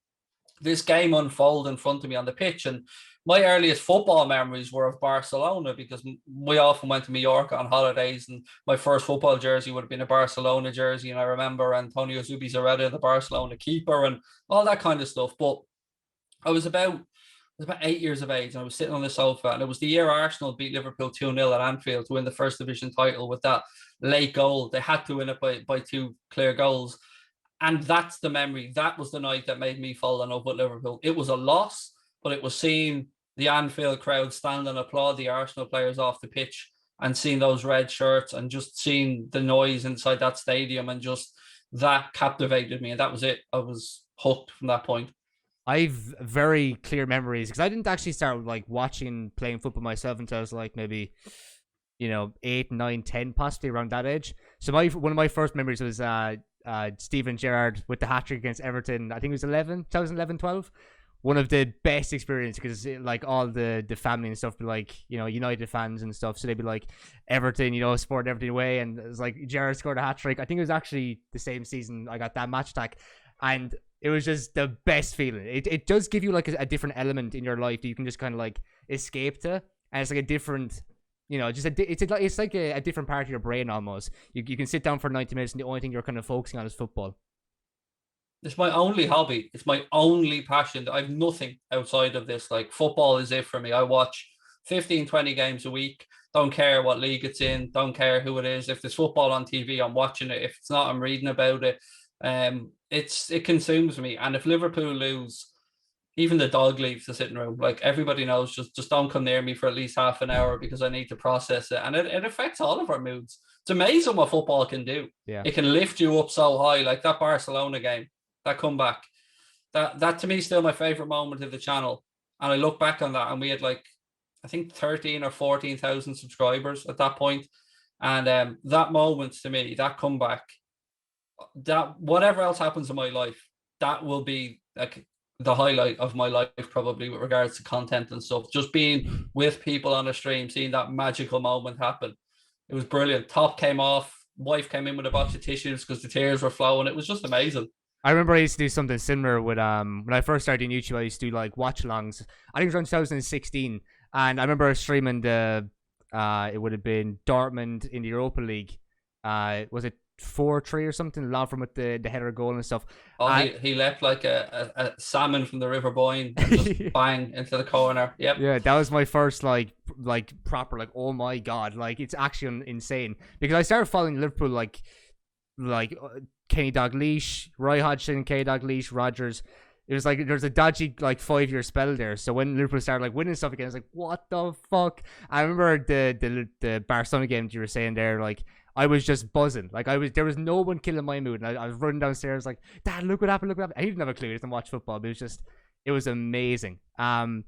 this game unfold in front of me on the pitch. And my earliest football memories were of Barcelona because we often went to Mallorca on holidays, and my first football jersey would have been a Barcelona jersey. And I remember Antonio Zubizarreta, the Barcelona keeper, and all that kind of stuff. But I was about 8 years of age and I was sitting on the sofa, and it was the year Arsenal beat Liverpool 2-0 at Anfield to win the first division title with that late goal. They had to win it by two clear goals. And that's the memory. That was the night that made me fall in love with Liverpool. It was a loss, but it was seeing the Anfield crowd stand and applaud the Arsenal players off the pitch, and seeing those red shirts and just seeing the noise inside that stadium, and just that captivated me. And that was it. I was hooked from that point. I've very clear memories because I didn't actually start like watching playing football myself until I was like maybe 8, 9, 10, possibly around that age. So one of my first memories was Steven Gerrard with the hat-trick against Everton. I think it was 2011, 12. One of the best experiences because like all the family and stuff be like, United fans and stuff. So they'd be like Everton, supporting Everton away. And it was like Gerrard scored a hat-trick. I think it was actually the same season I got that match attack. And it was just the best feeling. It does give you like a different element in your life that you can just kind of like escape to. And it's like a different... it's like a different part of your brain almost. You can sit down for 90 minutes and the only thing you're kind of focusing on is football. It's my only hobby. It's my only passion. I have nothing outside of this. Like, football is it for me. I watch 15, 20 games a week. Don't care what league it's in. Don't care who it is. If there's football on TV, I'm watching it. If it's not, I'm reading about it. It consumes me. And if Liverpool lose, even the dog leaves the sitting room. Like, everybody knows, just don't come near me for at least half an hour because I need to process it. And it affects all of our moods. It's amazing what football can do. Yeah. It can lift you up so high, like that Barcelona game, that comeback. That to me is still my favorite moment of the channel. And I look back on that, and we had like, I think 13 or 14,000 subscribers at that point. And that moment to me, that comeback, that whatever else happens in my life, that will be like the highlight of my life, probably, with regards to content and stuff. Just being with people on a stream, seeing that magical moment happen. It was brilliant. Top came off, wife came in with a box of tissues because the tears were flowing. It was just amazing. I remember I used to do something similar with when I first started in YouTube. I used to do like watch alongs. I think it was around 2016, and I remember streaming the it would have been Dortmund in the Europa League. Was it 4-3 or something? Lovren with the header goal and stuff. Oh, he leapt like a salmon from the River Boyne, just bang into the corner. Yep. Yeah, that was my first like proper like, oh my god, like it's actually insane because I started following Liverpool like Kenny Dalglish, Roy Hodgson, Kenny Dalglish, Rodgers. It was like there's a dodgy like 5-year spell there. So when Liverpool started like winning stuff again, I was like, what the fuck? I remember the Barcelona game that you were saying there, like I was just buzzing. Like there was no one killing my mood, and I was running downstairs like, Dad, look what happened, look what happened. I didn't have a clue. I didn't watch football, but it was amazing. I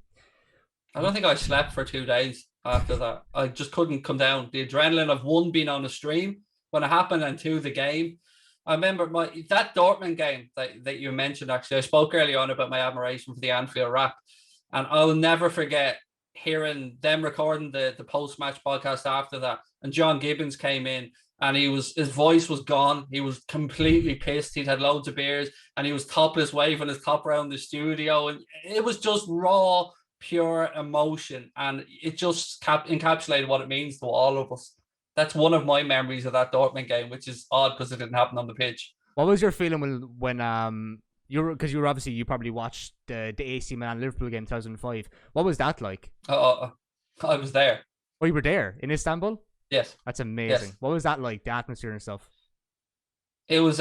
don't think I slept for 2 days after that. I just couldn't come down. The adrenaline of, one, being on a stream when it happened, and two, the game. I remember that Dortmund game that you mentioned, actually. I spoke earlier on about my admiration for the Anfield rap, and I'll never forget hearing them recording the post-match podcast after that, and John Gibbons came in, and his voice was gone. He was completely pissed. He'd had loads of beers, and he was topless, waving his top around the studio, and it was just raw, pure emotion, and it just encapsulated what it means to all of us. That's one of my memories of that Dortmund game, which is odd because it didn't happen on the pitch. What was your feeling when you were, because you were obviously, you probably watched the AC Milan Liverpool game 2005. What was that like? Oh, I was there. Oh, you were there in Istanbul. Yes, That's yes. amazing. What was that like? The atmosphere and stuff. It was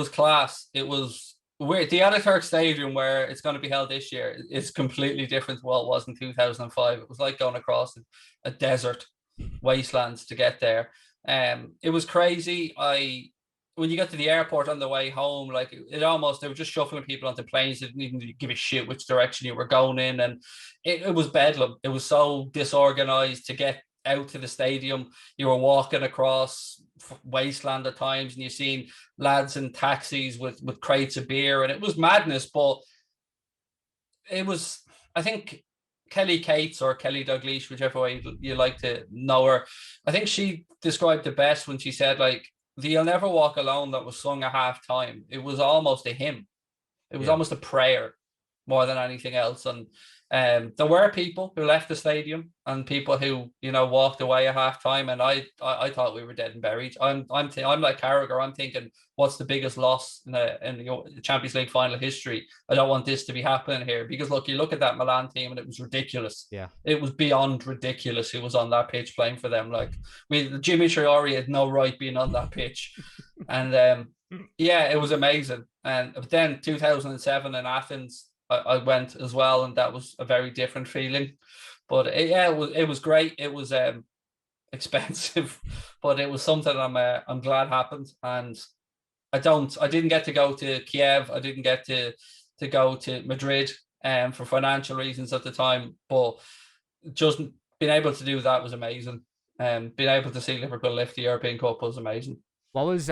class. It was weird. The Ataturk Stadium, where it's going to be held this year, is completely different to what it was in 2005. It was like going across a desert wasteland to get there. It was crazy. I When you got to the airport on the way home, like it almost, they were just shuffling people onto planes. They didn't even give a shit which direction you were going in, and it was bedlam. It was so disorganized to get out to the stadium. You were walking across wasteland at times, and you seen lads in taxis with crates of beer, and it was madness. But it was, I think, Kelly Cates or Kelly Dalglish, whichever way you like to know her. I think she described it best when she said, like, the "You'll Never Walk Alone" that was sung at half time, it was almost a hymn. It was Yeah. almost a prayer more than anything else. And there were people who left the stadium and people who, walked away at halftime. And I thought we were dead and buried. I'm like Carragher. I'm thinking, what's the biggest loss in the Champions League final history? I don't want this to be happening here, because look, you look at that Milan team and it was ridiculous. Yeah. It was beyond ridiculous who was on that pitch playing for them. Like, Jimmy Traore had no right being on that pitch. And yeah, it was amazing. And then 2007 in Athens, I went as well, and that was a very different feeling. But it was great. It was expensive, but it was something I'm glad happened. And I didn't get to go to Kiev. I didn't get to go to Madrid for financial reasons at the time. But just being able to do that was amazing. Being able to see Liverpool lift the European Cup was amazing. What was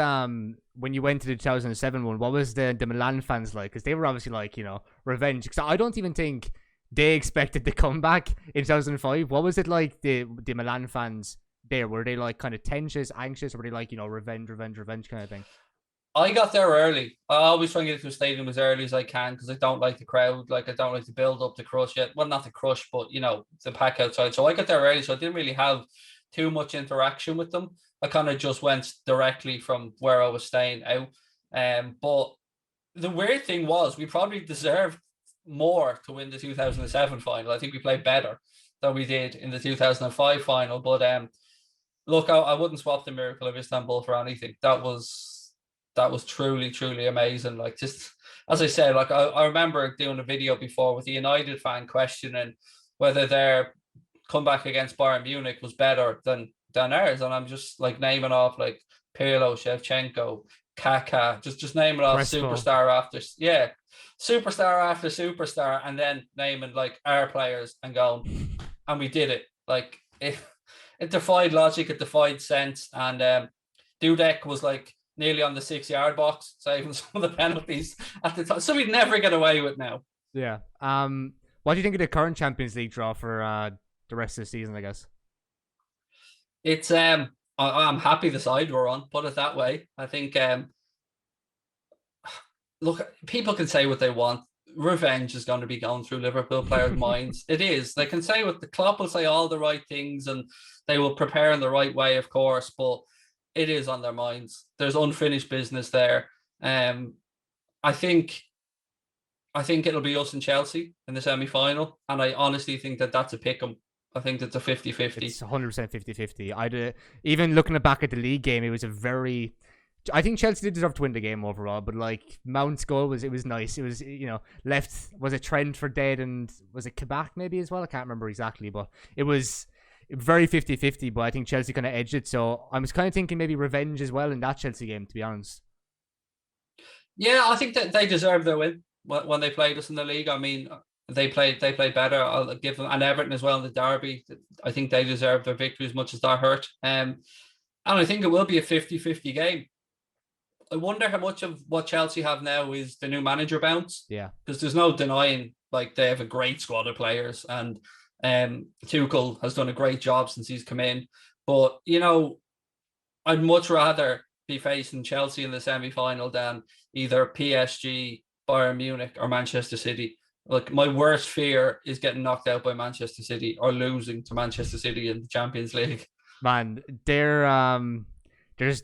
when you went to the 2007 one? What was the Milan fans like? Because they were obviously like, revenge. Because I don't even think they expected the comeback in 2005. What was it like, the Milan fans there? Were they like kind of tense, anxious, or were they like, revenge, revenge, revenge kind of thing? I got there early. I always try and get to the stadium as early as I can, because I don't like the crowd. Like, I don't like to build up the crush yet. Well, not the crush, but the pack outside. So I got there early, so I didn't really have too much interaction with them. I kind of just went directly from where I was staying out. But the weird thing was, we probably deserved more to win the 2007 final. I think we played better than we did in the 2005 final. But look, I wouldn't swap the miracle of Istanbul for anything. That was truly, truly amazing. Like, just as I said, like I remember doing a video before with the United fan questioning whether their comeback against Bayern Munich was better than ours, and I'm just like naming off like Pirlo, Shevchenko, Kaká, just naming off Crespo. superstar after superstar, and then naming like our players and going, and we did it. Like, it defied logic, it defied sense, and Dudek was like nearly on the 6-yard box, saving some of the penalties at the time. So we'd never get away with now. Yeah. What do you think of the current Champions League draw for the rest of the season, I guess? It's I'm happy the side we're on, put it that way. I think look, people can say what they want. Revenge is going to be going through Liverpool players' minds. It is. They can say what the Klopp will say all the right things, and they will prepare in the right way, of course, but it is on their minds. There's unfinished business there. I think it'll be us and Chelsea in the semi-final, and I honestly think that's a pick 'em. I think that's a 50-50. It's 100% 50-50. Even looking back at the league game, it was a very... I think Chelsea did deserve to win the game overall, but like Mount's goal was nice. It was, left, was it Trent for dead, and was it Kabak maybe as well? I can't remember exactly, but it was very 50-50, but I think Chelsea kind of edged it. So I was kind of thinking maybe revenge as well in that Chelsea game, to be honest. Yeah, I think that they deserve their win when they played us in the league. I mean, they played better. I'll give them, and Everton as well in the derby. I think they deserve their victory as much as that hurt. And I think it will be a 50-50 game. I wonder how much of what Chelsea have now is the new manager bounce. Yeah. Because there's no denying, like, they have a great squad of players, and Tuchel has done a great job since he's come in. But, I'd much rather be facing Chelsea in the semi-final than either PSG, Bayern Munich, or Manchester City. Like, my worst fear is getting knocked out by Manchester City or losing to Manchester City in the Champions League. Man, their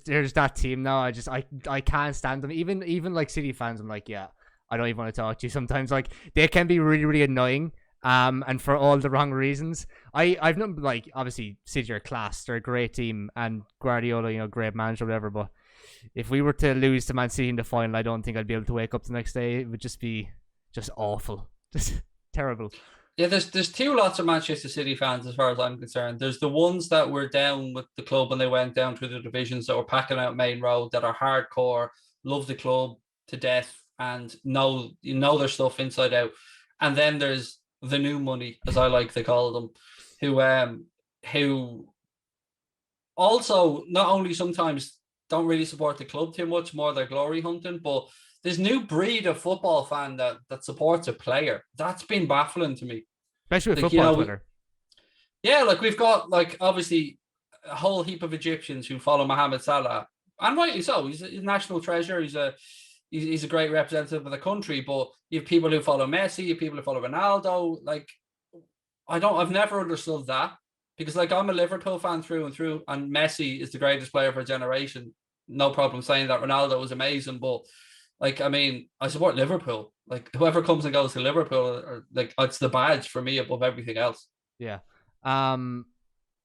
there's that team now. I can't stand them. Even like City fans, I'm like, yeah, I don't even want to talk to you sometimes. Like they can be really, really annoying. And for all the wrong reasons. I've not like obviously City are class, they're a great team, and Guardiola, great manager, whatever. But if we were to lose to Man City in the final, I don't think I'd be able to wake up the next day. It would just be just awful, just terrible. Yeah, there's two lots of Manchester City fans as far as I'm concerned. There's the ones that were down with the club when they went down through the divisions, that were packing out Main Road, that are hardcore, love the club to death, and know their stuff inside out. And then there's the new money, as I like to call them, who also not only sometimes don't really support the club too much, more they're glory hunting, but this new breed of football fan that supports a player, that's been baffling to me. Especially with football Twitter. Yeah, like we've got like obviously a whole heap of Egyptians who follow Mohamed Salah, and rightly so. He's a national treasure. He's a great representative of the country. But you have people who follow Messi, you have people who follow Ronaldo. Like I've never understood that, because like I'm a Liverpool fan through and through, and Messi is the greatest player for a generation. No problem saying that. Ronaldo was amazing, but like, I mean, I support Liverpool. Like, whoever comes and goes to Liverpool, like, it's the badge for me above everything else. Yeah. I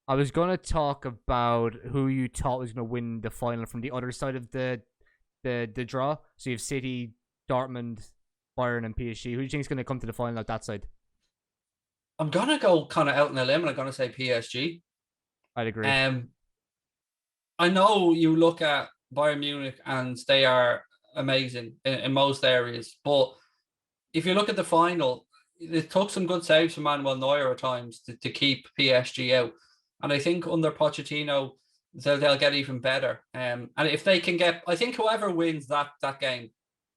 was gonna talk about who you thought was gonna win the final from the other side of the draw. So you have City, Dortmund, Bayern, and PSG. Who do you think is gonna come to the final at that side? I'm gonna go kind of out on a limb, and I'm gonna say PSG. I'd agree. I know you look at Bayern Munich, and they are amazing in most areas, but if you look at the final, it took some good saves from Manuel Neuer at times to keep PSG out, and I think under Pochettino they'll get even better. And if they can get, I think whoever wins that game,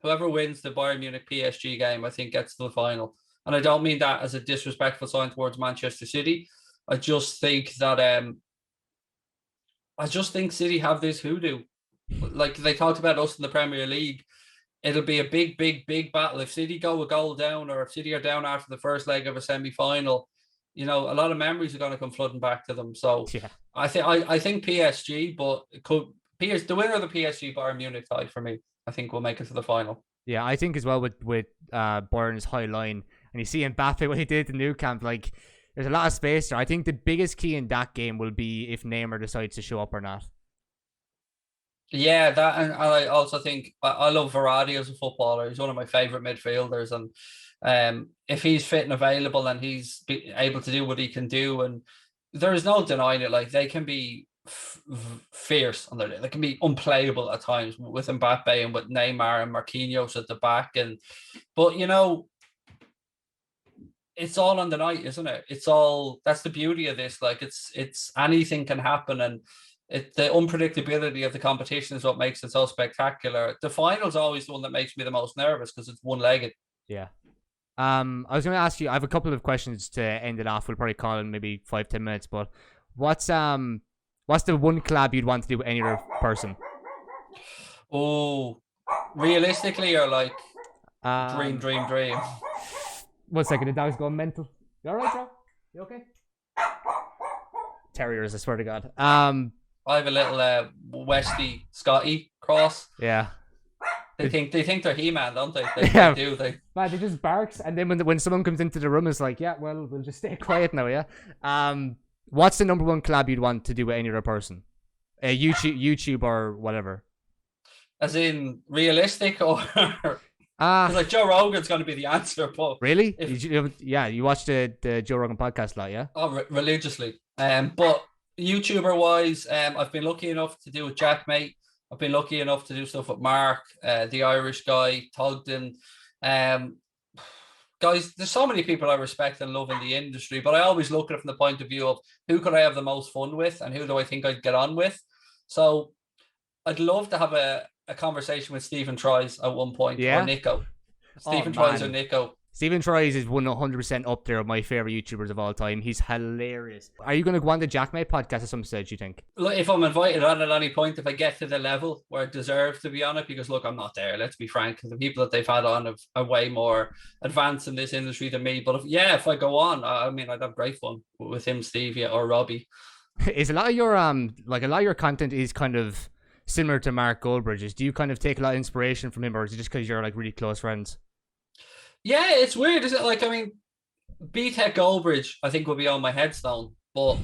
whoever wins the Bayern Munich PSG game, I think gets to the final. And I don't mean that as a disrespectful sign towards Manchester City. I just think that City have this hoodoo. Like they talked about us in the Premier League, it'll be a big, big, big battle. If City go a goal down, or if City are down after the first leg of a semi-final, a lot of memories are going to come flooding back to them. So yeah. I think PSG, but the winner of the PSG Bayern Munich tie for me, I think will make it to the final. Yeah, I think as well with Bayern's high line, and you see Mbappe what he did at the Nou Camp, like there's a lot of space there. I think the biggest key in that game will be if Neymar decides to show up or not. Yeah, that, and I also think I love Verratti as a footballer. He's one of my favorite midfielders, and if he's fit and available and he's able to do what he can do, and there is no denying it, like they can be fierce on their day. They can be unplayable at times with Mbappe and with Neymar and Marquinhos at the back, but it's all on the night, isn't it? That's the beauty of this. Like it's anything can happen, and the unpredictability of the competition is what makes it so spectacular. The final's always the one that makes me the most nervous because it's one-legged. Yeah. I was going to ask you, I have a couple of questions to end it off. We'll probably call in maybe 5-10 minutes, but what's the one collab you'd want to do with any other person? Oh, realistically, or like dream? 1 second, the dog's going mental. You alright, bro? You okay? Terriers, I swear to God. I have a little Westie Scotty cross. Yeah. They think they're He-Man, don't they? Yeah. They do. Man, they just barks, and then when someone comes into the room, it's like, yeah, well, we'll just stay quiet now, yeah. What's the number one collab you'd want to do with any other person? YouTube or whatever. As in realistic, or because like Joe Rogan's going to be the answer, but really, you watch the Joe Rogan podcast a lot, yeah? Oh, religiously. But YouTuber wise, I've been lucky enough to do with Jack, mate. I've been lucky enough to do stuff with Mark, the Irish guy, Houlden. Guys, there's so many people I respect and love in the industry, but I always look at it from the point of view of who could I have the most fun with and who do I think I'd get on with. So I'd love to have a conversation with Stephen Troyes at one point, or Nico. Stephen Troyes or Nico. Stephen Troyes is 100% up there of my favorite YouTubers of all time. He's hilarious. Are you going to go on the JakeMate podcast at some stage, you think? Look, if I'm invited on at any point, if I get to the level where I deserve to be on it, because look, I'm not there, let's be frank. The people that they've had on are way more advanced in this industry than me. But if I go on, I mean, I'd have great fun with him, Stevie, or Robbie. Is a lot of your content is kind of similar to Mark Goldbridge's. Do you kind of take a lot of inspiration from him, or is it just because you're like really close friends? Yeah, it's weird, isn't it? Like, I mean, BTEC Goldbridge, I think, will be on my headstone. But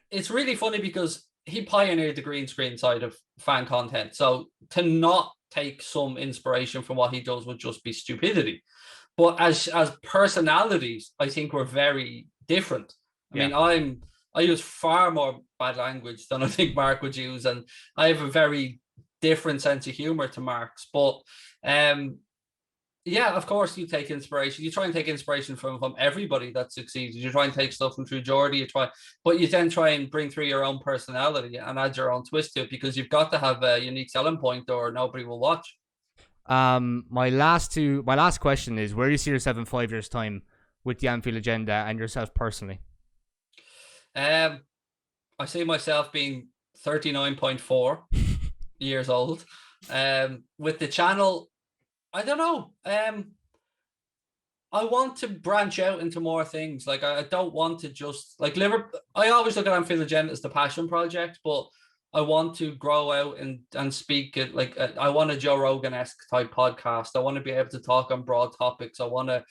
it's really funny because he pioneered the green screen side of fan content. So to not take some inspiration from what he does would just be stupidity. But as personalities, I think we're very different. I Yeah. mean, I use far more bad language than I think Mark would use, and I have a very different sense of humor to Mark's. But yeah, of course you take inspiration. You try and take inspiration from everybody that succeeds. You try and take stuff from through Geordie, but you then try and bring through your own personality and add your own twist to it, because you've got to have a unique selling point or nobody will watch. My last question is, where do you see yourself in 5 years' time with the Anfield agenda and yourself personally? I see myself being 39.4 years old. With the channel, I don't know. I want to branch out into more things. Like, I don't want to just like Liverpool. I always look at Anfield Agenda as the passion project, but I want to grow out and speak at I want a Joe Rogan-esque type podcast. I want to be able to talk on broad topics. I want to.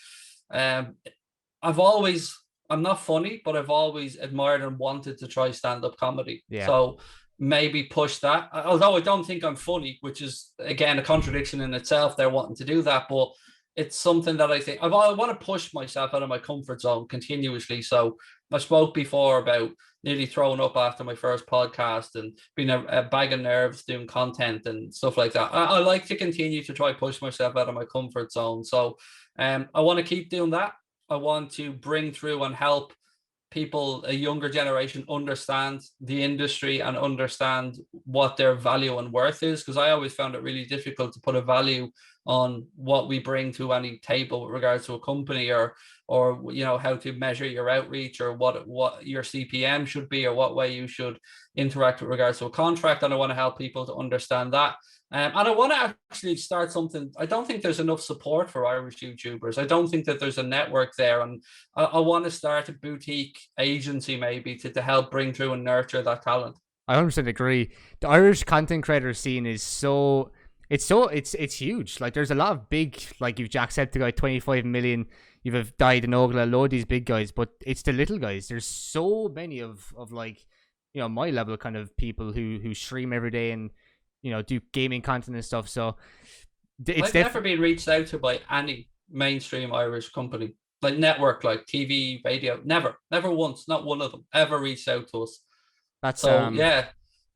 I'm not funny, but I've always admired and wanted to try stand-up comedy. Yeah. So maybe push that. Although I don't think I'm funny, which is again a contradiction in itself. They're wanting to do that, but it's something that I think I want to push myself out of my comfort zone continuously. So I spoke before about nearly throwing up after my first podcast and being a bag of nerves doing content and stuff like that. I like to continue to try push myself out of my comfort zone. So I want to keep doing that. I want to bring through and help people, a younger generation, understand the industry and understand what their value and worth is, because I always found it really difficult to put a value on what we bring to any table with regards to a company, or how to measure your outreach, or what your CPM should be, or what way you should interact with regards to a contract. And I want to help people to understand that. And I want to actually start something. I don't think there's enough support for Irish YouTubers. I don't think that there's a network there. And I want to start a boutique agency maybe to help bring through and nurture that talent. I 100% agree. The Irish content creator scene is it's huge. Like, there's a lot of big, like you've Jacksepticeye, 25 million. You've Died in Ogla, a load of these big guys, but it's the little guys. There's so many of like, my level kind of people who stream every day and do gaming content and stuff. So I've never been reached out to by any mainstream Irish company, like network, like TV, radio. Never once, not one of them ever reached out to us. That's yeah,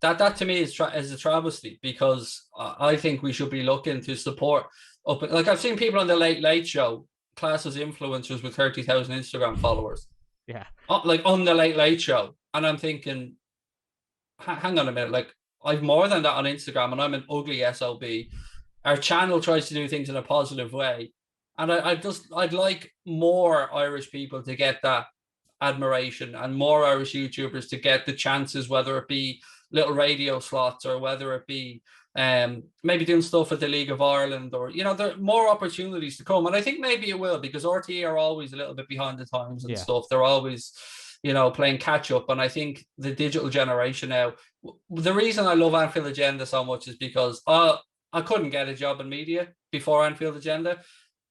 that to me is a travesty, because I think we should be looking to support up. Like, I've seen people on the Late Late Show class as influencers with 30,000 Instagram followers. Yeah, like on the Late Late Show, and I'm thinking, hang on a minute, like, I've more than that on Instagram, and I'm an ugly SOB. Our channel tries to do things in a positive way, and I'd like more Irish people to get that admiration, and more Irish YouTubers to get the chances, whether it be little radio slots, or whether it be maybe doing stuff at the League of Ireland, or there are more opportunities to come. And I think maybe it will, because RTE are always a little bit behind the times and stuff. They're always playing catch up. And I think the digital generation now, the reason I love Anfield Agenda so much is because I couldn't get a job in media before Anfield Agenda.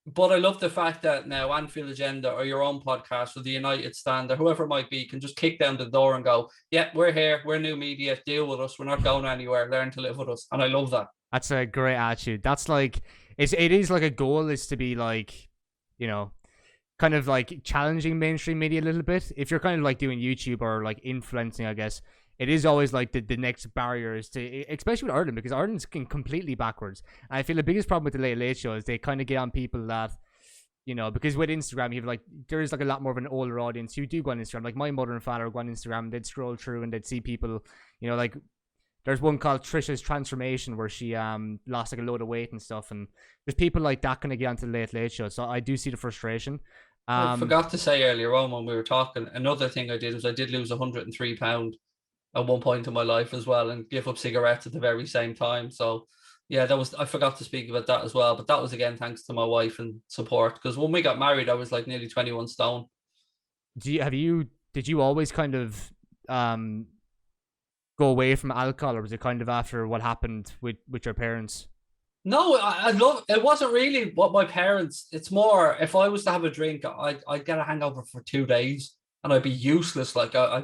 But I love the fact that now Anfield Agenda, or your own podcast, or the United Stand, or whoever it might be, can just kick down the door and go, yeah, we're here, we're new media, deal with us, we're not going anywhere, learn to live with us. And I love that. That's a great attitude. That's like, it is like a goal is to be like, kind of like challenging mainstream media a little bit. If you're kind of like doing YouTube or like influencing, I guess, it is always like the next barrier is to, especially with Ireland, because Ireland's completely backwards. And I feel the biggest problem with the Late Late Show is they kind of get on people that, because with Instagram, you have like, there is like a lot more of an older audience who do go on Instagram. Like, my mother and father go on Instagram, they'd scroll through and they'd see people, like, there's one called Trisha's Transformation where she lost like a load of weight and stuff. And there's people like that kind of get onto the Late Late Show. So I do see the frustration. I forgot to say earlier on when we were talking, another thing I did was I did lose 103 pounds at one point in my life as well, and give up cigarettes at the very same time. So yeah, I forgot to speak about that as well, but that was again thanks to my wife and support, because when we got married I was like nearly 21 stone. Did you always kind of go away from alcohol, or was it kind of after what happened with your parents? No, I love it. Wasn't really what my parents. It's more if I was to have a drink, I'd get a hangover for 2 days and I'd be useless. Like I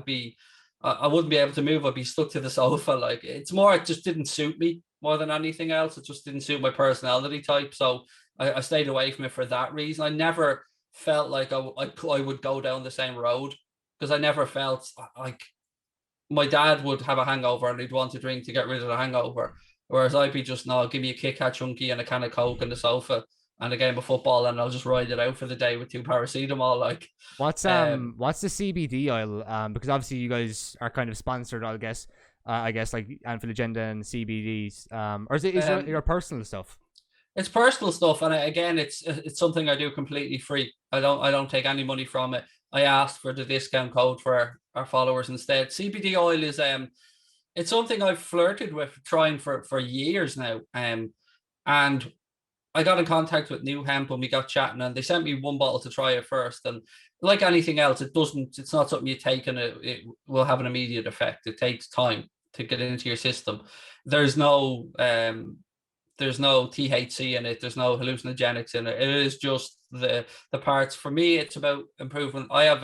wouldn't be able to move. I'd be stuck to the sofa. Like it's more, it just didn't suit me more than anything else. It just didn't suit my personality type. So I stayed away from it for that reason. I never felt like I would go down the same road because I never felt like my dad would have a hangover and he'd want to drink to get rid of the hangover. Whereas I'd be just, no, give me a Kit Kat chunky and a can of Coke on the sofa and a game of football, and I'll just ride it out for the day with 2 paracetamol. Like, what's the CBD oil? Because obviously you guys are kind of sponsored, I guess like Anfield Agenda and CBDs. Or is it your personal stuff? It's personal stuff, and again, it's something I do completely free. I don't take any money from it. I asked for the discount code for our followers instead. CBD oil is it's something I've flirted with trying for years now. And I got in contact with New Hemp and we got chatting, and they sent me 1 bottle to try it first. And like anything else, it's not something you take and it will have an immediate effect. It takes time to get into your system. There's no THC in it. There's no hallucinogenics in it. It is just the parts. For me, it's about improvement. I have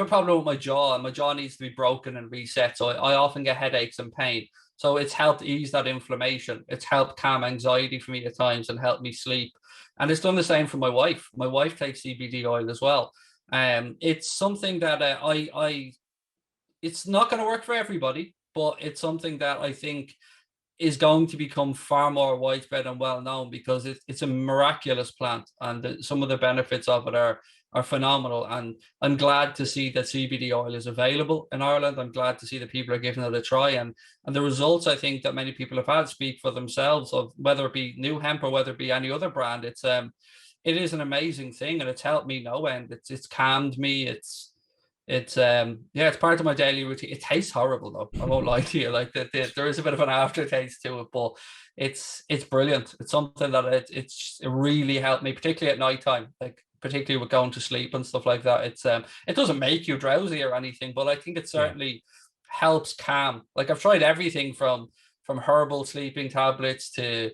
a problem with my jaw, and my jaw needs to be broken and reset. So I often get headaches and pain. So it's helped ease that inflammation. It's helped calm anxiety for me at times and help me sleep. And it's done the same for my wife. My wife takes CBD oil as well. It's something that it's not going to work for everybody, but it's something that I think is going to become far more widespread and well known because it's a miraculous plant, and some of the benefits of it are phenomenal. And I'm glad to see that CBD oil is available in Ireland. I'm glad to see that people are giving it a try, and the results I think that many people have had speak for themselves, of whether it be New Hemp or whether it be any other brand. It is an amazing thing, and it's helped me no end. It's calmed me. It's part of my daily routine. It tastes horrible though, I won't lie to you. Like there is a bit of an aftertaste to it, but it's brilliant. It's something that it really helped me, particularly at nighttime, like particularly with going to sleep and stuff like that. It doesn't make you drowsy or anything, but I think it certainly helps calm. Like I've tried everything from herbal sleeping tablets to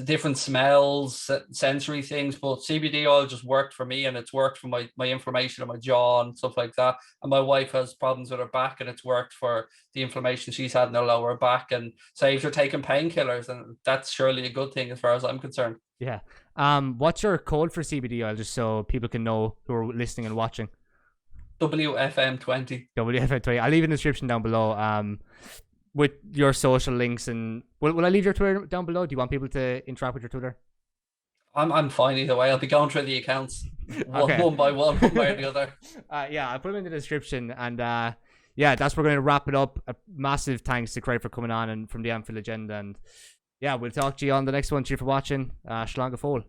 different smells, sensory things, but CBD oil just worked for me, and it's worked for my inflammation in my jaw and stuff like that. And my wife has problems with her back, and it's worked for the inflammation she's had in her lower back, and saves her taking painkillers, and that's surely a good thing as far as I'm concerned. Yeah. What's your code for CBD oil, just so people can know who are listening and watching? WFM20. WFM20. I'll leave it in the description down below. With your social links, and will I leave your Twitter down below? Do you want people to interact with your Twitter? I'm fine either way. I'll be going through the accounts one by one way or the other. I'll put them in the description, and that's where we're going to wrap it up. A massive thanks to Craig for coming on and from the Anfield Agenda, and we'll talk to you on the next one. Cheers for watching. Slán go fóill.